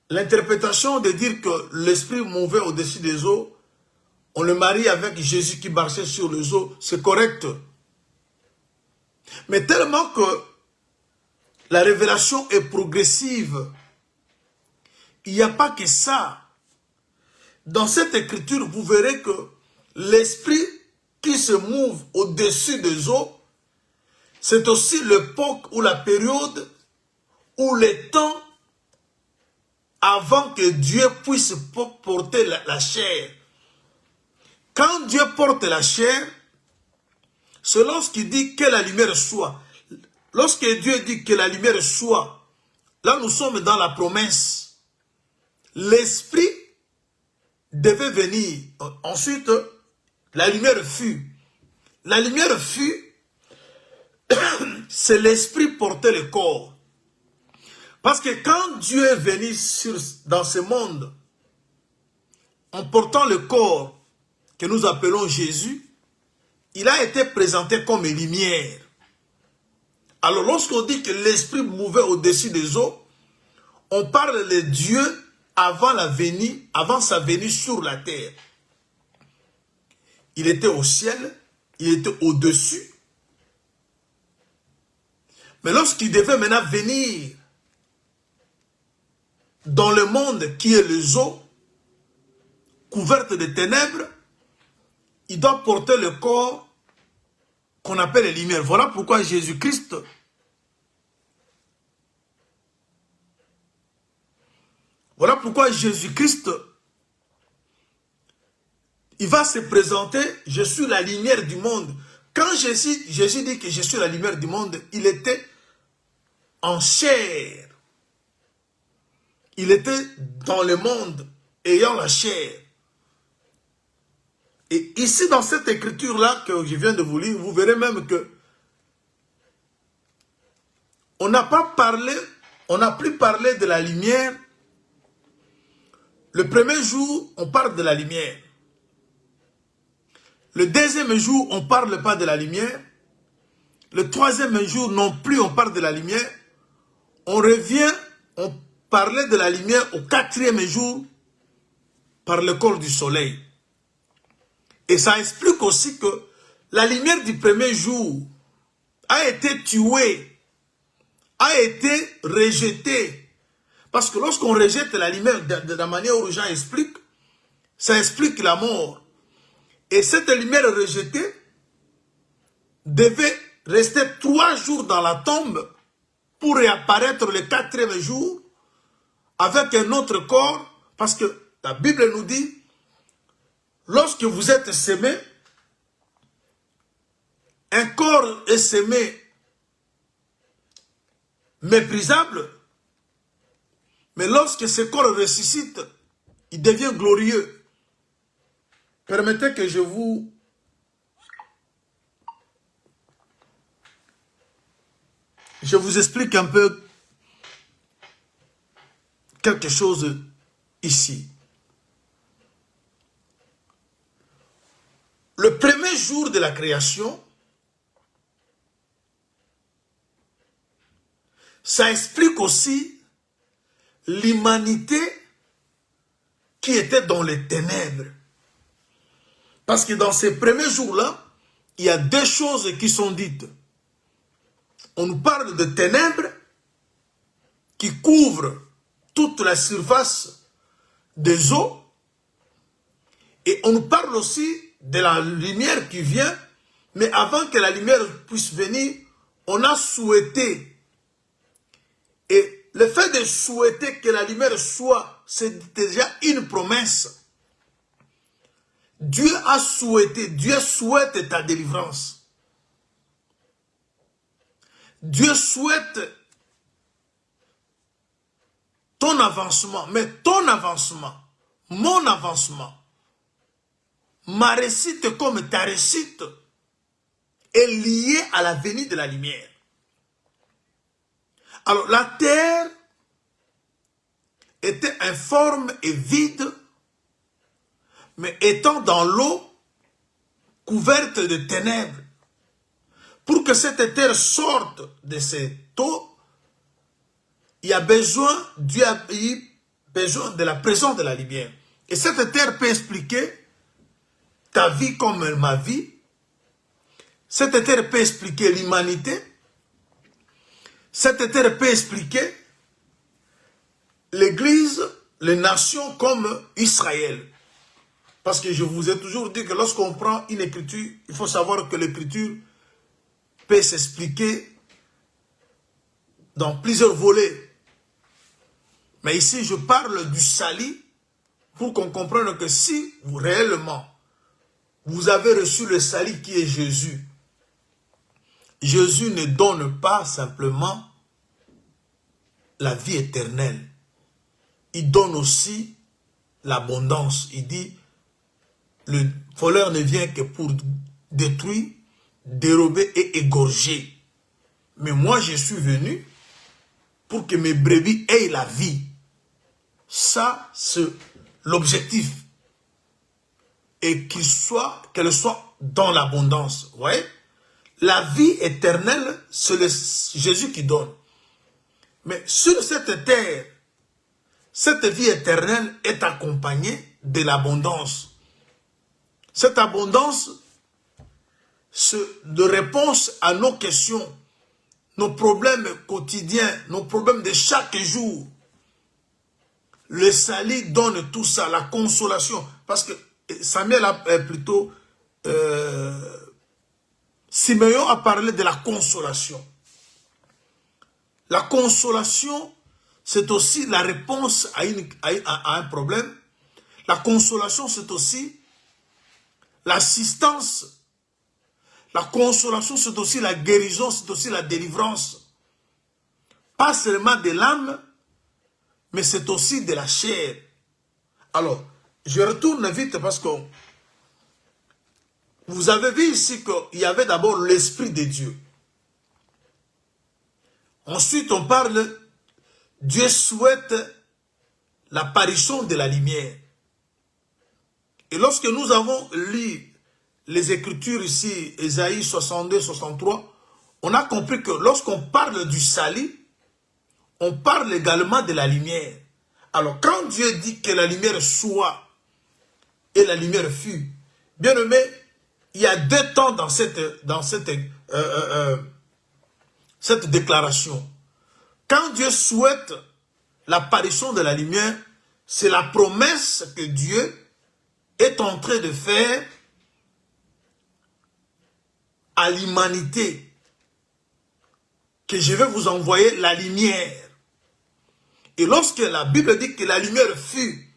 l'interprétation de dire que l'Esprit mouvait au-dessus des eaux, on le marie avec Jésus qui marchait sur les eaux, c'est correct. Mais tellement que la révélation est progressive, il n'y a pas que ça. Dans cette écriture, vous verrez que l'Esprit qui se mouve au-dessus des eaux, c'est aussi l'époque ou la période ou les temps avant que Dieu puisse porter la chair. Quand Dieu porte la chair, c'est lorsqu'il dit que la lumière soit. Lorsque Dieu dit que la lumière soit, là nous sommes dans la promesse. L'Esprit devait venir. Ensuite, la lumière fut. La lumière fut, c'est l'Esprit portait le corps. Parce que quand Dieu est venu dans ce monde, en portant le corps que nous appelons Jésus, il a été présenté comme une lumière. Alors lorsqu'on dit que l'Esprit mouvait au-dessus des eaux, on parle de Dieu avant sa venue sur la terre. Il était au ciel, il était au-dessus. Mais lorsqu'il devait maintenant venir dans le monde qui est les eaux, couvertes de ténèbres, il doit porter le corps qu'on appelle les lumières. Voilà pourquoi Jésus-Christ, il va se présenter, je suis la lumière du monde. Quand Jésus dit que je suis la lumière du monde, il était en chair. Il était dans le monde, ayant la chair. Et ici, dans cette écriture-là que je viens de vous lire, vous verrez même que on n'a plus parlé de la lumière Le premier jour, on parle de la lumière. Le deuxième jour, on ne parle pas de la lumière. Le troisième jour, non plus, on parle de la lumière. On revient, on parlait de la lumière au quatrième jour par le corps du soleil. Et ça explique aussi que la lumière du premier jour a été tuée, a été rejetée. Parce que lorsqu'on rejette la lumière de la manière où Jean explique, ça explique la mort. Et cette lumière rejetée devait rester 3 jours dans la tombe pour réapparaître le quatrième jour avec un autre corps. Parce que la Bible nous dit, lorsque vous êtes semé, un corps est semé méprisable, mais lorsque ce corps ressuscite, il devient glorieux. Permettez que je vous explique un peu quelque chose ici. Le premier jour de la création, ça explique aussi l'humanité qui était dans les ténèbres. Parce que dans ces premiers jours-là, il y a 2 choses qui sont dites. On nous parle de ténèbres qui couvrent toute la surface des eaux. Et on nous parle aussi de la lumière qui vient. Mais avant que la lumière puisse venir, on a souhaité. Et le fait de souhaiter que la lumière soit, c'est déjà une promesse. Dieu a souhaité, Dieu souhaite ta délivrance. Dieu souhaite ton avancement, mais ton avancement, mon avancement, ma réussite comme ta réussite est liée à la venue de la lumière. Alors la terre était informe et vide, mais étant dans l'eau, couverte de ténèbres. Pour que cette terre sorte de cette eau, il y a besoin, Dieu a eu besoin de la présence de la lumière. Et cette terre peut expliquer ta vie comme ma vie. Cette terre peut expliquer l'humanité. Cette terre peut expliquer l'Église, les nations comme Israël. Parce que je vous ai toujours dit que lorsqu'on prend une écriture, il faut savoir que l'écriture peut s'expliquer dans plusieurs volets. Mais ici, je parle du salut pour qu'on comprenne que si vous réellement, vous avez reçu le salut qui est Jésus, Jésus ne donne pas simplement la vie éternelle. Il donne aussi l'abondance. Il dit, le voleur ne vient que pour détruire, dérober et égorger. Mais moi, je suis venu pour que mes brebis aient la vie. Ça, c'est l'objectif. Et qu'elle soit dans l'abondance. Vous voyez? La vie éternelle, c'est Jésus qui donne. Mais sur cette terre, cette vie éternelle est accompagnée de l'abondance. Cette abondance, c'est de réponse à nos questions, nos problèmes quotidiens, nos problèmes de chaque jour. Le salut donne tout ça, la consolation. Parce que Samuel a plutôt... Simeon a parlé de la consolation. La consolation, c'est aussi la réponse à un problème. La consolation, c'est aussi l'assistance. La consolation, c'est aussi la guérison, c'est aussi la délivrance. Pas seulement de l'âme, mais c'est aussi de la chair. Alors, je retourne vite parce que vous avez vu ici qu'il y avait d'abord l'Esprit de Dieu. Ensuite, on parle, Dieu souhaite l'apparition de la lumière. Et lorsque nous avons lu les Écritures ici, Ésaïe 62, 63, on a compris que lorsqu'on parle du salut, on parle également de la lumière. Alors, quand Dieu dit que la lumière soit et la lumière fut, bien aimé, il y a deux temps dans cette déclaration. Quand Dieu souhaite l'apparition de la lumière, c'est la promesse que Dieu est en train de faire à l'humanité, que je vais vous envoyer la lumière. Et lorsque la Bible dit que la lumière fut,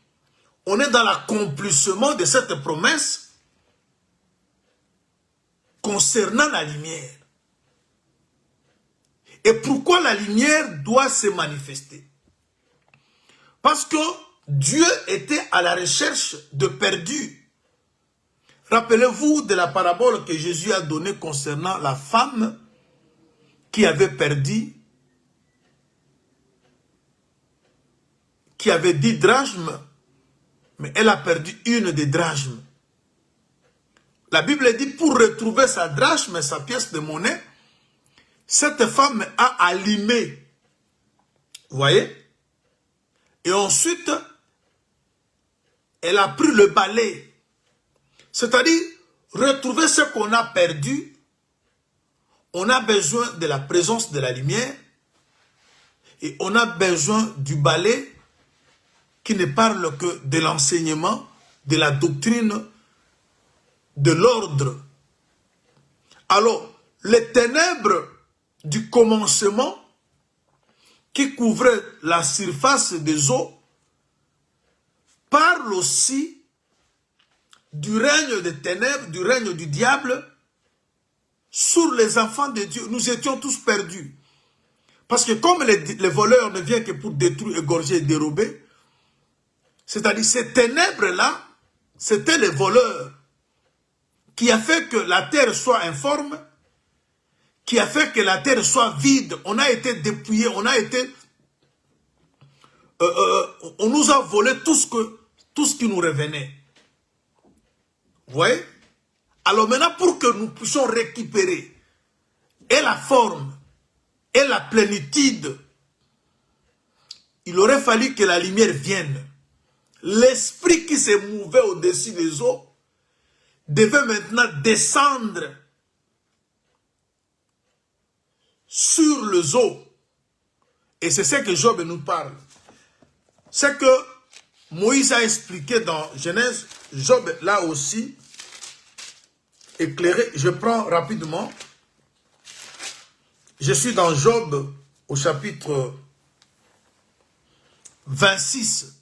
on est dans l'accomplissement de cette promesse concernant la lumière. Et pourquoi la lumière doit se manifester? Parce que Dieu était à la recherche de perdus. Rappelez-vous de la parabole que Jésus a donnée concernant la femme qui avait perdu, qui avait 10 drachmes, mais elle a perdu une des drachmes. La Bible dit, pour retrouver sa drachme, sa pièce de monnaie, cette femme a allumé. Vous voyez? Et ensuite, elle a pris le balai. C'est-à-dire, retrouver ce qu'on a perdu, on a besoin de la présence de la lumière et on a besoin du balai qui ne parle que de l'enseignement, de la doctrine, de l'ordre. Alors, les ténèbres du commencement qui couvraient la surface des eaux parlent aussi du règne des ténèbres, du règne du diable sur les enfants de Dieu. Nous étions tous perdus. Parce que comme les voleurs ne viennent que pour détruire, égorger et dérober, c'est-à-dire ces ténèbres-là, c'était les voleurs qui a fait que la terre soit informe, qui a fait que la terre soit vide. On a été dépouillé, on nous a volé tout ce qui nous revenait. Vous voyez? Alors maintenant, pour que nous puissions récupérer et la forme et la plénitude, il aurait fallu que la lumière vienne. L'esprit qui se mouvait au-dessus des eaux devait maintenant descendre sur les eaux. Et c'est ce que Job nous parle. C'est que Moïse a expliqué dans Genèse, Job là aussi éclairé. Je prends rapidement. Je suis dans Job au chapitre 26.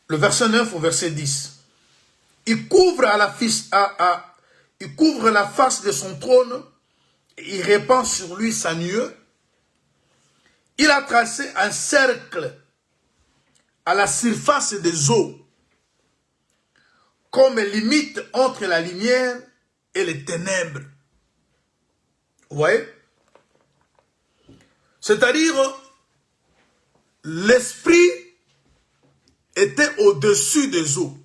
Le verset 9 au verset 10. Il couvre il couvre la face de son trône, et il répand sur lui sa nuée. Il a tracé un cercle à la surface des eaux, comme limite entre la lumière et les ténèbres. Vous voyez? C'est-à-dire, l'esprit était au-dessus des eaux,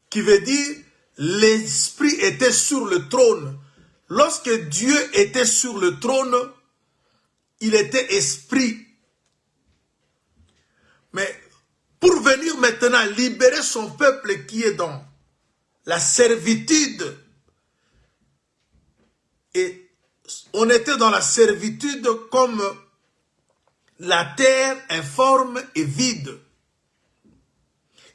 qui veut dire l'esprit était sur le trône. Lorsque Dieu était sur le trône, il était esprit. Mais pour venir maintenant libérer son peuple qui est dans la servitude, et on était dans la servitude comme la terre informe et vide.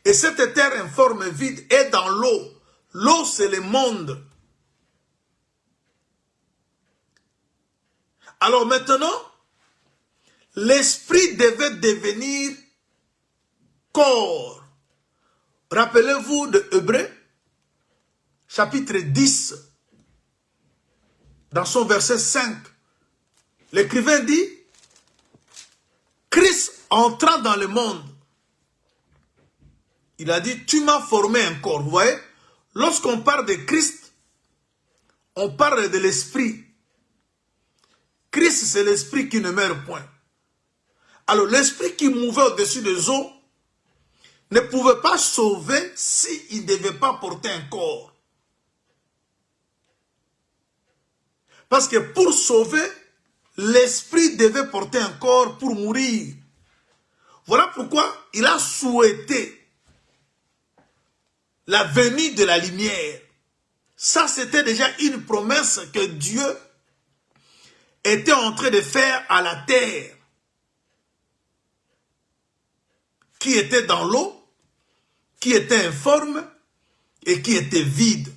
Et cette terre informe et vide est dans l'eau. L'eau, c'est le monde. Alors maintenant, l'esprit devait devenir corps. Rappelez-vous de Hébreux, chapitre 10, dans son verset 5. L'écrivain dit, Christ entrant dans le monde, il a dit, tu m'as formé un corps. Vous voyez, lorsqu'on parle de Christ, on parle de l'esprit. Christ, c'est l'esprit qui ne meurt point. Alors, l'esprit qui mouvait au-dessus des eaux ne pouvait pas sauver s'il ne devait pas porter un corps. Parce que pour sauver, l'esprit devait porter un corps pour mourir. Voilà pourquoi il a souhaité la venue de la lumière. Ça, c'était déjà une promesse que Dieu était en train de faire à la terre, qui était dans l'eau, qui était informe et qui était vide.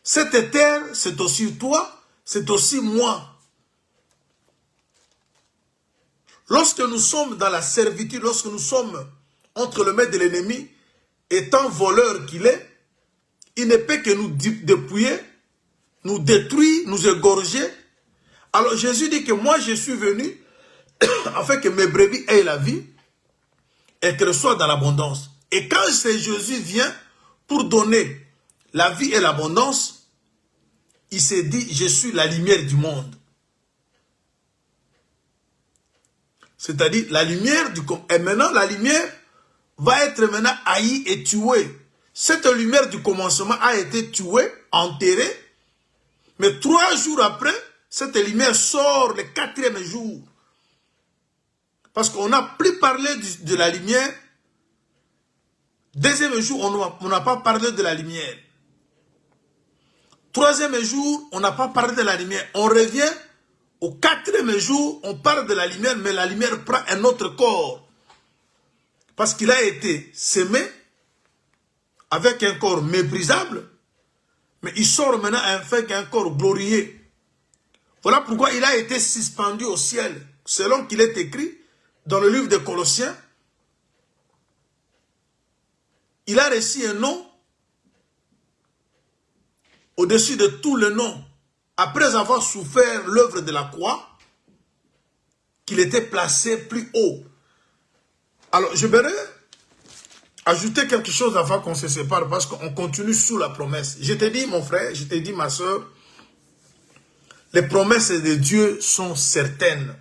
Cette terre, c'est aussi toi, c'est aussi moi. Lorsque nous sommes dans la servitude, lorsque nous sommes entre le maître et l'ennemi, étant voleur qu'il est, il ne peut que nous dépouiller, nous détruire, nous égorger. Alors Jésus dit que moi je suis venu afin que mes brebis aient la vie et qu'elles soient dans l'abondance. Et quand Jésus vient pour donner la vie et l'abondance, il s'est dit, je suis la lumière du monde. C'est-à-dire la lumière du... Et maintenant, la lumière va être maintenant haïe et tuée. Cette lumière du commencement a été tuée, enterrée. Mais 3 jours après, cette lumière sort le 4e jour. Parce qu'on n'a plus parlé de la lumière. 2e jour, on n'a pas parlé de la lumière. 3e jour, on n'a pas parlé de la lumière. On revient au 4e jour, on parle de la lumière, mais la lumière prend un autre corps. Parce qu'il a été semé avec un corps méprisable, mais il sort maintenant avec un corps glorieux. Voilà pourquoi il a été suspendu au ciel, selon qu'il est écrit dans le livre de Colossiens. Il a reçu un nom au-dessus de tous les noms, après avoir souffert l'œuvre de la croix, qu'il était placé plus haut. Alors, je voudrais ajouter quelque chose avant qu'on se sépare, parce qu'on continue sous la promesse. Je t'ai dit, mon frère, je t'ai dit, ma soeur, les promesses de Dieu sont certaines.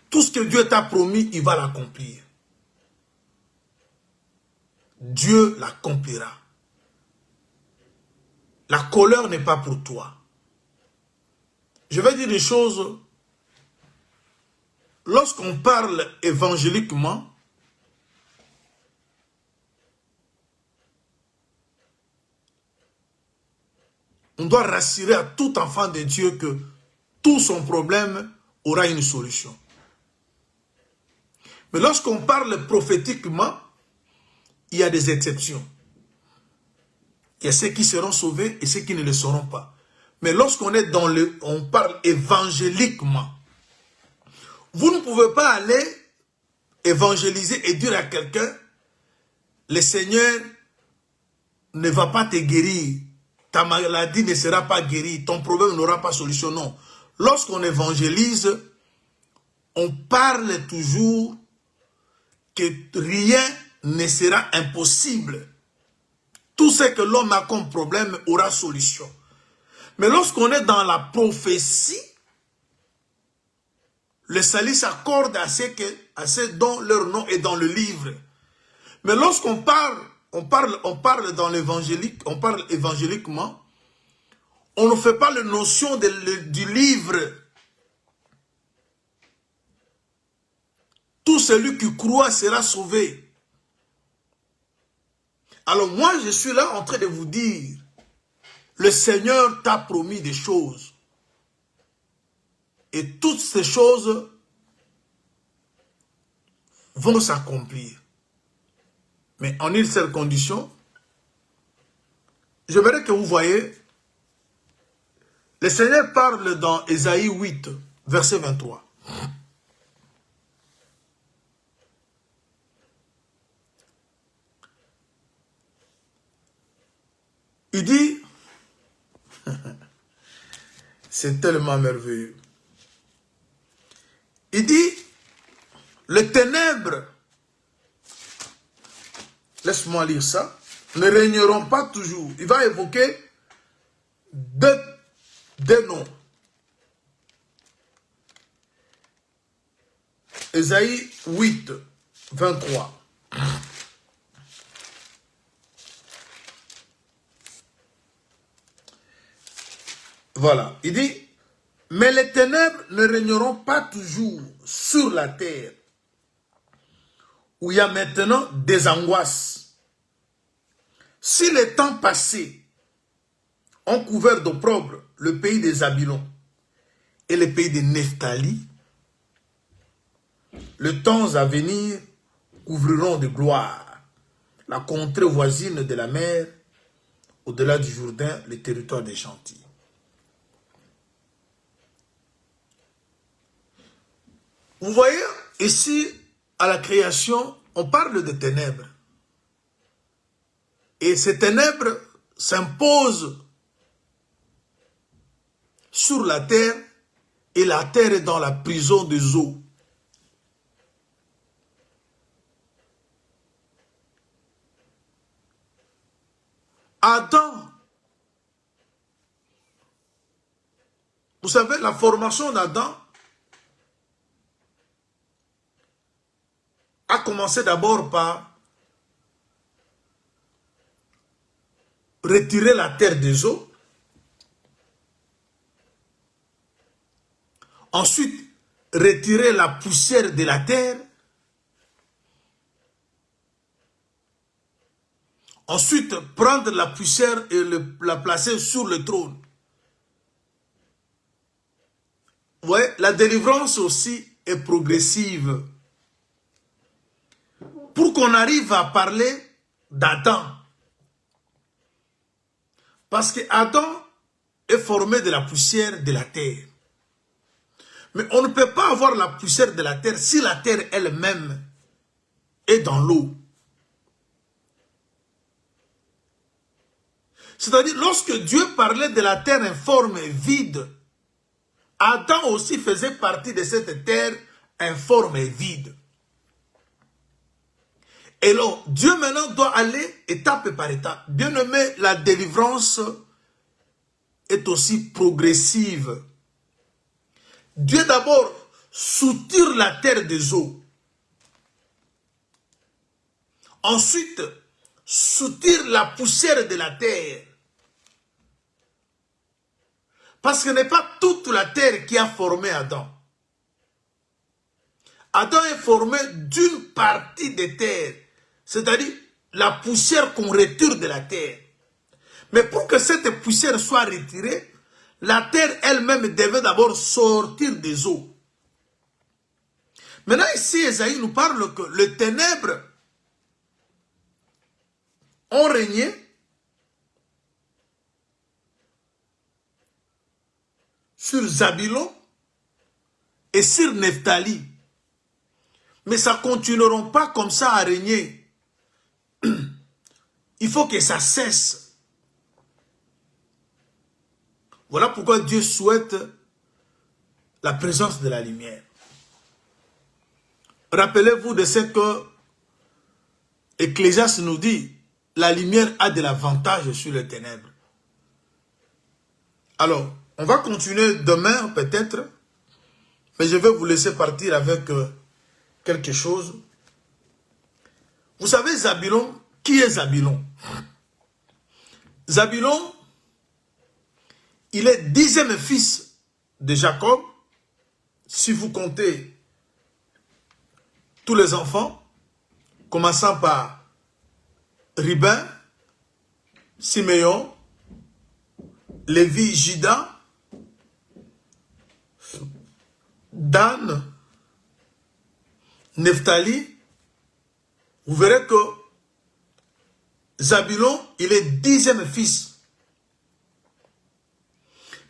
Tout ce que Dieu t'a promis, il va l'accomplir. Dieu l'accomplira. La colère n'est pas pour toi. Je vais dire des choses. Lorsqu'on parle évangéliquement, on doit rassurer à tout enfant de Dieu que tout son problème aura une solution. Mais lorsqu'on parle prophétiquement, il y a des exceptions. Il y a ceux qui seront sauvés et ceux qui ne le seront pas. Mais lorsqu'on est dans le... on parle évangéliquement. Vous ne pouvez pas aller évangéliser et dire à quelqu'un, le Seigneur ne va pas te guérir. Ta maladie ne sera pas guérie. Ton problème n'aura pas de solution. Non. Lorsqu'on évangélise, on parle toujours que rien ne sera impossible. Tout ce que l'homme a comme problème aura solution. Mais lorsqu'on est dans la prophétie, le salut s'accorde à ceux dont leur nom est dans le livre. Mais lorsqu'on parle, on parle dans l'évangélique, on parle évangéliquement, on ne fait pas la notion du livre. Tout celui qui croit sera sauvé. Alors moi, je suis là en train de vous dire, le Seigneur t'a promis des choses. Et toutes ces choses vont s'accomplir. Mais en une seule condition, je voudrais que vous voyez, le Seigneur parle dans Ésaïe 8, verset 23. Il dit, c'est tellement merveilleux. Il dit, les ténèbres, laisse-moi lire ça, ne régneront pas toujours. Il va évoquer deux noms. Ésaïe 8, 23. Voilà, il dit, mais les ténèbres ne régneront pas toujours sur la terre, où il y a maintenant des angoisses. Si les temps passés ont couvert d'opprobre le pays des Zabylons et le pays de Nephtali, les temps à venir couvriront de gloire la contrée voisine de la mer, au-delà du Jourdain, le territoire des Chantiers. Vous voyez, ici, à la création, on parle de ténèbres. Et ces ténèbres s'imposent sur la terre, et la terre est dans la prison des eaux. Adam, vous savez, la formation d'Adam a commencé d'abord par retirer la terre des eaux. Ensuite, retirer la poussière de la terre. Ensuite, prendre la poussière et la placer sur le trône. Vous voyez, la délivrance aussi est progressive. Pour qu'on arrive à parler d'Adam. Parce que Adam est formé de la poussière de la terre. Mais on ne peut pas avoir la poussière de la terre si la terre elle-même est dans l'eau. C'est-à-dire, lorsque Dieu parlait de la terre informe et vide, Adam aussi faisait partie de cette terre informe et vide. Et donc, Dieu maintenant doit aller étape par étape. Bien aimé, la délivrance est aussi progressive. Dieu d'abord soutire la terre des eaux. Ensuite, soutire la poussière de la terre. Parce que ce n'est pas toute la terre qui a formé Adam. Adam est formé d'une partie de terre, c'est-à-dire la poussière qu'on retire de la terre. Mais pour que cette poussière soit retirée, la terre elle-même devait d'abord sortir des eaux. Maintenant ici, Ésaïe nous parle que les ténèbres ont régné sur Zabylon et sur Nephtali. Mais ça ne continueront pas comme ça à régner. Il faut que ça cesse. Voilà pourquoi Dieu souhaite la présence de la lumière. Rappelez-vous de ce que Ecclésiaste nous dit. La lumière a de l'avantage sur les ténèbres. Alors, on va continuer demain peut-être. Mais je vais vous laisser partir avec quelque chose. Vous savez Zabylon, qui est Zabylon? Zabylon, il est 10e fils de Jacob. Si vous comptez tous les enfants, commençant par Ruben, Siméon, Lévi, Juda, Dan, Nephtali, vous verrez que Zabylon, il est 10e fils.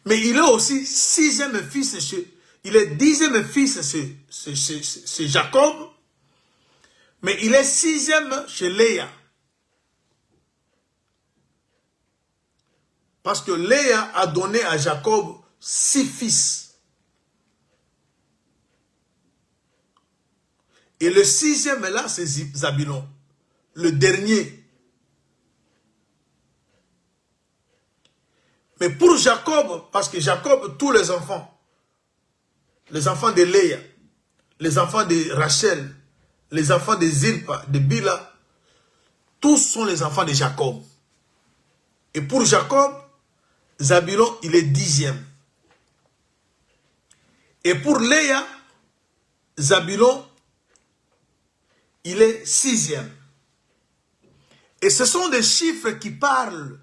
Mais il est aussi 6e fils. Il est 10e fils, c'est Jacob. Mais il est 6e chez Léa. Parce que Léa a donné à Jacob 6 fils. Et le 6e là, c'est Zabylon. Le dernier. Mais pour Jacob, parce que Jacob, tous les enfants de Léa, les enfants de Rachel, les enfants de Zilpa, de Bila, tous sont les enfants de Jacob. Et pour Jacob, Zabulon, il est 10e. Et pour Léa, Zabulon, il est 6e. Et ce sont des chiffres qui parlent.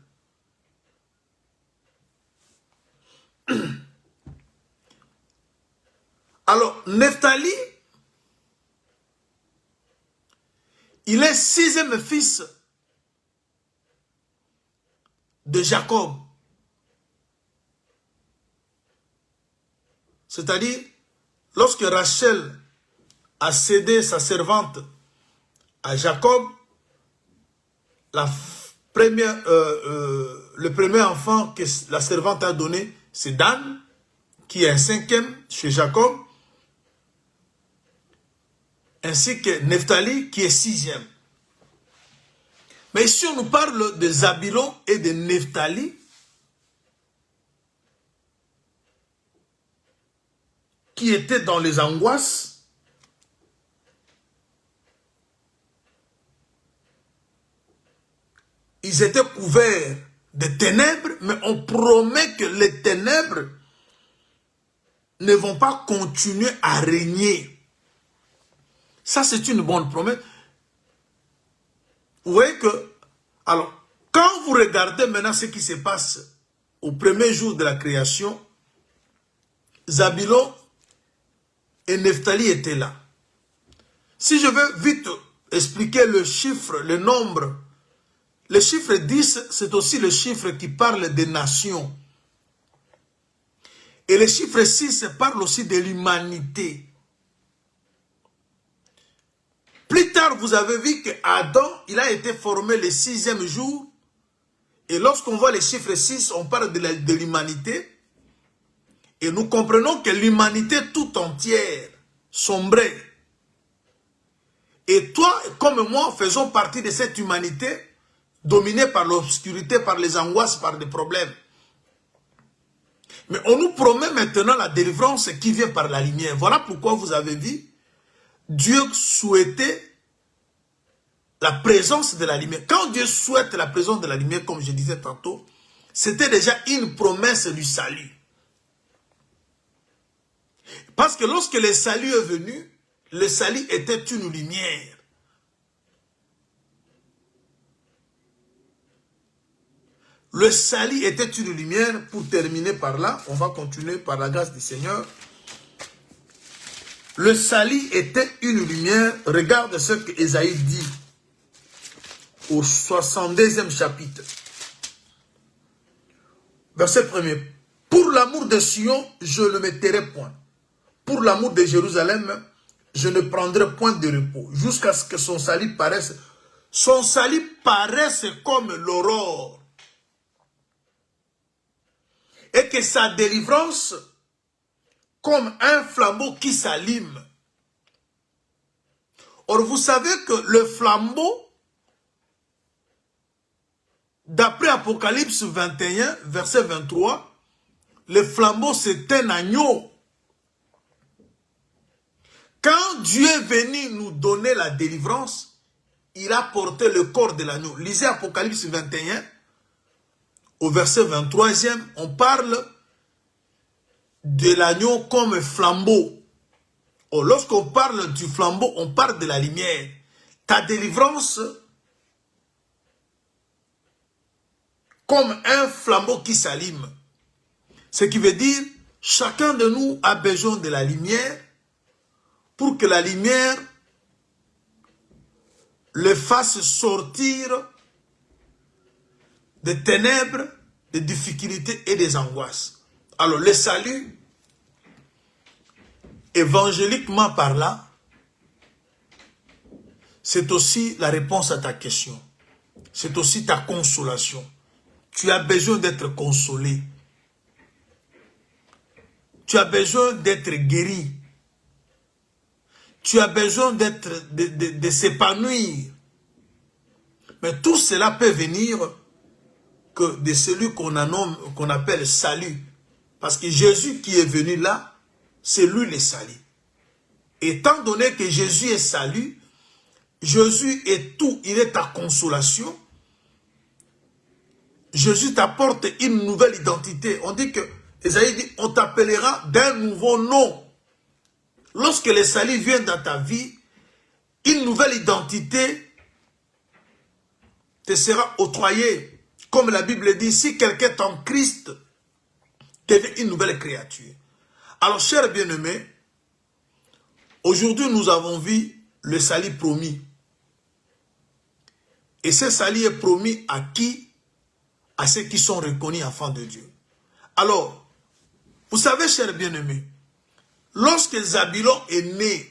Alors, Nephtali, il est 6e fils de Jacob. C'est-à-dire, lorsque Rachel a cédé sa servante à Jacob, le premier enfant que la servante a donné, c'est Dan, qui est un 5e chez Jacob, ainsi que Nephtali, qui est 6e. Mais ici, on nous parle de Zabulon et de Nephtali, qui étaient dans les angoisses. Ils étaient couverts de ténèbres, mais on promet que les ténèbres ne vont pas continuer à régner. Ça, c'est une bonne promesse. Vous voyez que, alors, quand vous regardez maintenant ce qui se passe au premier jour de la création, Zabulon et Nephtali étaient là. Si je veux vite expliquer le chiffre, le nombre, le chiffre 10, c'est aussi le chiffre qui parle des nations. Et le chiffre 6 parle aussi de l'humanité. Plus tard, vous avez vu qu'Adam, il a été formé le 6e jour. Et lorsqu'on voit le chiffre 6, on parle de l'humanité. Et nous comprenons que l'humanité tout entière sombrait. Et toi, comme moi, faisons partie de cette humanité dominée par l'obscurité, par les angoisses, par des problèmes. Mais on nous promet maintenant la délivrance qui vient par la lumière. Voilà pourquoi vous avez vu, Dieu souhaitait la présence de la lumière. Quand Dieu souhaite la présence de la lumière, comme je disais tantôt, c'était déjà une promesse du salut. Parce que lorsque le salut est venu, le salut était une lumière. Le salut était une lumière. Pour terminer par là, on va continuer par la grâce du Seigneur. Le salut était une lumière. Regarde ce que Ésaïe dit au 62e chapitre. Verset 1er. Pour l'amour de Sion, je ne le mettrai point. Pour l'amour de Jérusalem, je ne prendrai point de repos. Jusqu'à ce que son salut paraisse. Son salut paraisse comme l'aurore. Et que sa délivrance, comme un flambeau qui s'allume. Or, vous savez que le flambeau, d'après Apocalypse 21, verset 23, le flambeau c'est un agneau. Quand Dieu est venu nous donner la délivrance, il a porté le corps de l'agneau. Lisez Apocalypse 21, au verset 23e, on parle de l'agneau comme flambeau. Or, lorsqu'on parle du flambeau, on parle de la lumière. Ta délivrance, comme un flambeau qui s'allume. Ce qui veut dire, chacun de nous a besoin de la lumière pour que la lumière le fasse sortir des ténèbres, des difficultés et des angoisses. Alors, le salut, évangéliquement parlant, c'est aussi la réponse à ta question. C'est aussi ta consolation. Tu as besoin d'être consolé. Tu as besoin d'être guéri. Tu as besoin de s'épanouir. Mais tout cela peut venir que de celui qu'on appelle salut. Parce que Jésus qui est venu là, c'est lui le salut. Étant donné que Jésus est salut, Jésus est tout, il est ta consolation. Jésus t'apporte une nouvelle identité. On dit que, Esaïe dit, on t'appellera d'un nouveau nom. Lorsque le salut vient dans ta vie, une nouvelle identité te sera octroyée. Comme la Bible dit, si quelqu'un est en Christ, devient une nouvelle créature. Alors, chers bien-aimés, aujourd'hui, nous avons vu le salut promis. Et ce salut est promis à qui? À ceux qui sont reconnus enfants de Dieu. Alors, vous savez, chers bien-aimés, lorsque Zabulon est né,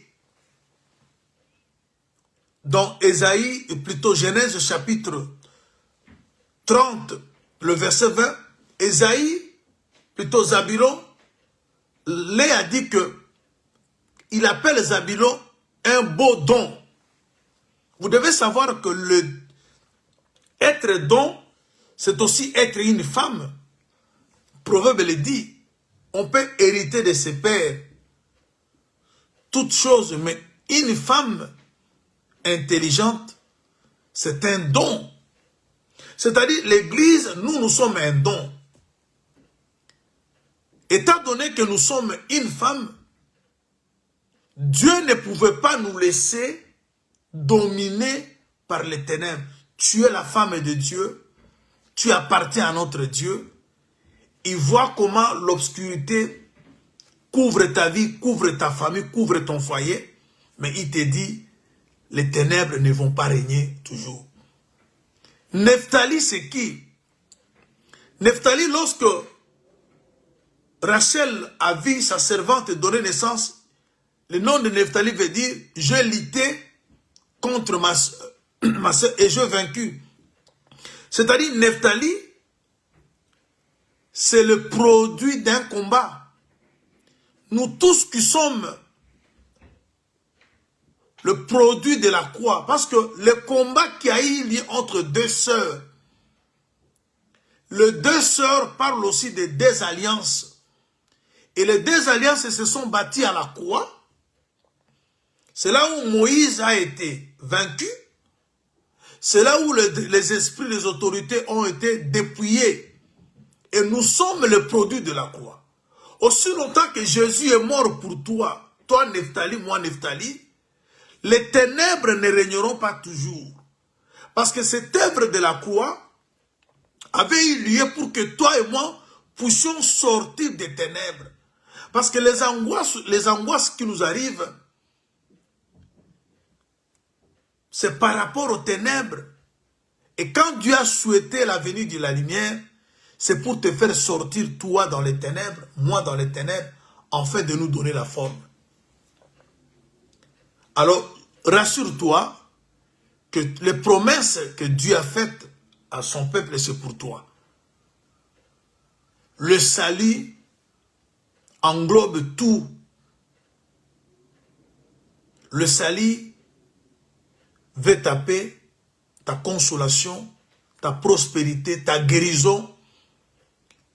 dans Ésaïe, plutôt Genèse chapitre 30, le verset 20, Ésaïe, plutôt Zabulon, Léa a dit que il appelle Zabulon un beau don. Vous devez savoir que le être don, c'est aussi être une femme. Proverbe le dit, on peut hériter de ses pères toutes choses, mais une femme intelligente, c'est un don. C'est-à-dire, l'Église, nous sommes un don. Étant donné que nous sommes une femme, Dieu ne pouvait pas nous laisser dominer par les ténèbres. Tu es la femme de Dieu, tu appartiens à notre Dieu. Il voit comment l'obscurité couvre ta vie, couvre ta famille, couvre ton foyer. Mais il te dit, les ténèbres ne vont pas régner toujours. Nephtali, c'est qui? Nephtali, lorsque Rachel a vu sa servante donner naissance, le nom de Nephtali veut dire, je luttais contre ma soeur et je vaincu. C'est-à-dire, Nephtali, c'est le produit d'un combat. Nous tous qui sommes le produit de la croix, parce que le combat qui a eu lieu entre deux sœurs, les deux sœurs parlent aussi de deux alliances. Et les deux alliances se sont bâties à la croix. C'est là où Moïse a été vaincu. C'est là où les esprits, les autorités ont été dépouillés. Et nous sommes le produit de la croix. Aussi longtemps que Jésus est mort pour toi, toi Nephtali, moi Nephtali, les ténèbres ne régneront pas toujours. Parce que cette œuvre de la croix avait eu lieu pour que toi et moi puissions sortir des ténèbres. Parce que les angoisses qui nous arrivent, c'est par rapport aux ténèbres. Et quand Dieu a souhaité la venue de la lumière, c'est pour te faire sortir toi dans les ténèbres, moi dans les ténèbres, afin de nous donner la forme. Alors, rassure-toi que les promesses que Dieu a faites à son peuple, c'est pour toi. Le salut englobe tout. Le salut veut ta paix, ta consolation, ta prospérité, ta guérison.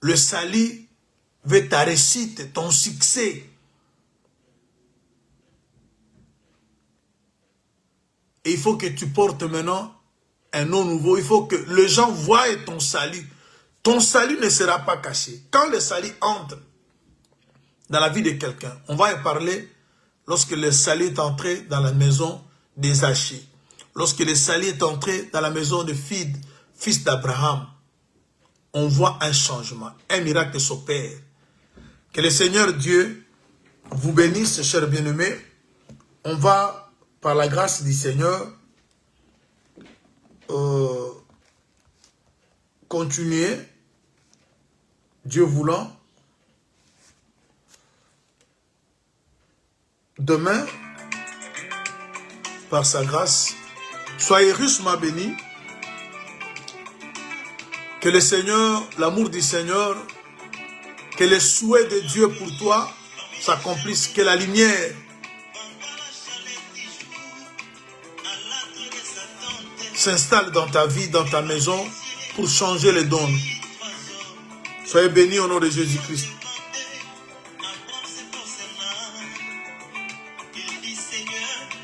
Le salut veut ta réussite, ton succès. Et il faut que tu portes maintenant un nom nouveau. Il faut que les gens voient ton salut. Ton salut ne sera pas caché. Quand le salut entre dans la vie de quelqu'un, on va y parler lorsque le salut est entré dans la maison des Zachée. Lorsque le salut est entré dans la maison de Fid, fils d'Abraham, on voit un changement, un miracle s'opère. Que le Seigneur Dieu vous bénisse, chers bien-aimés. On va, par la grâce du Seigneur, continuer, Dieu voulant. Demain, par sa grâce, soyez richement bénis. Que le Seigneur, l'amour du Seigneur, que les souhaits de Dieu pour toi s'accomplissent, que la lumière s'installe dans ta vie, dans ta maison, pour changer les dons. Soyez bénis au nom de Jésus-Christ. Seigneur,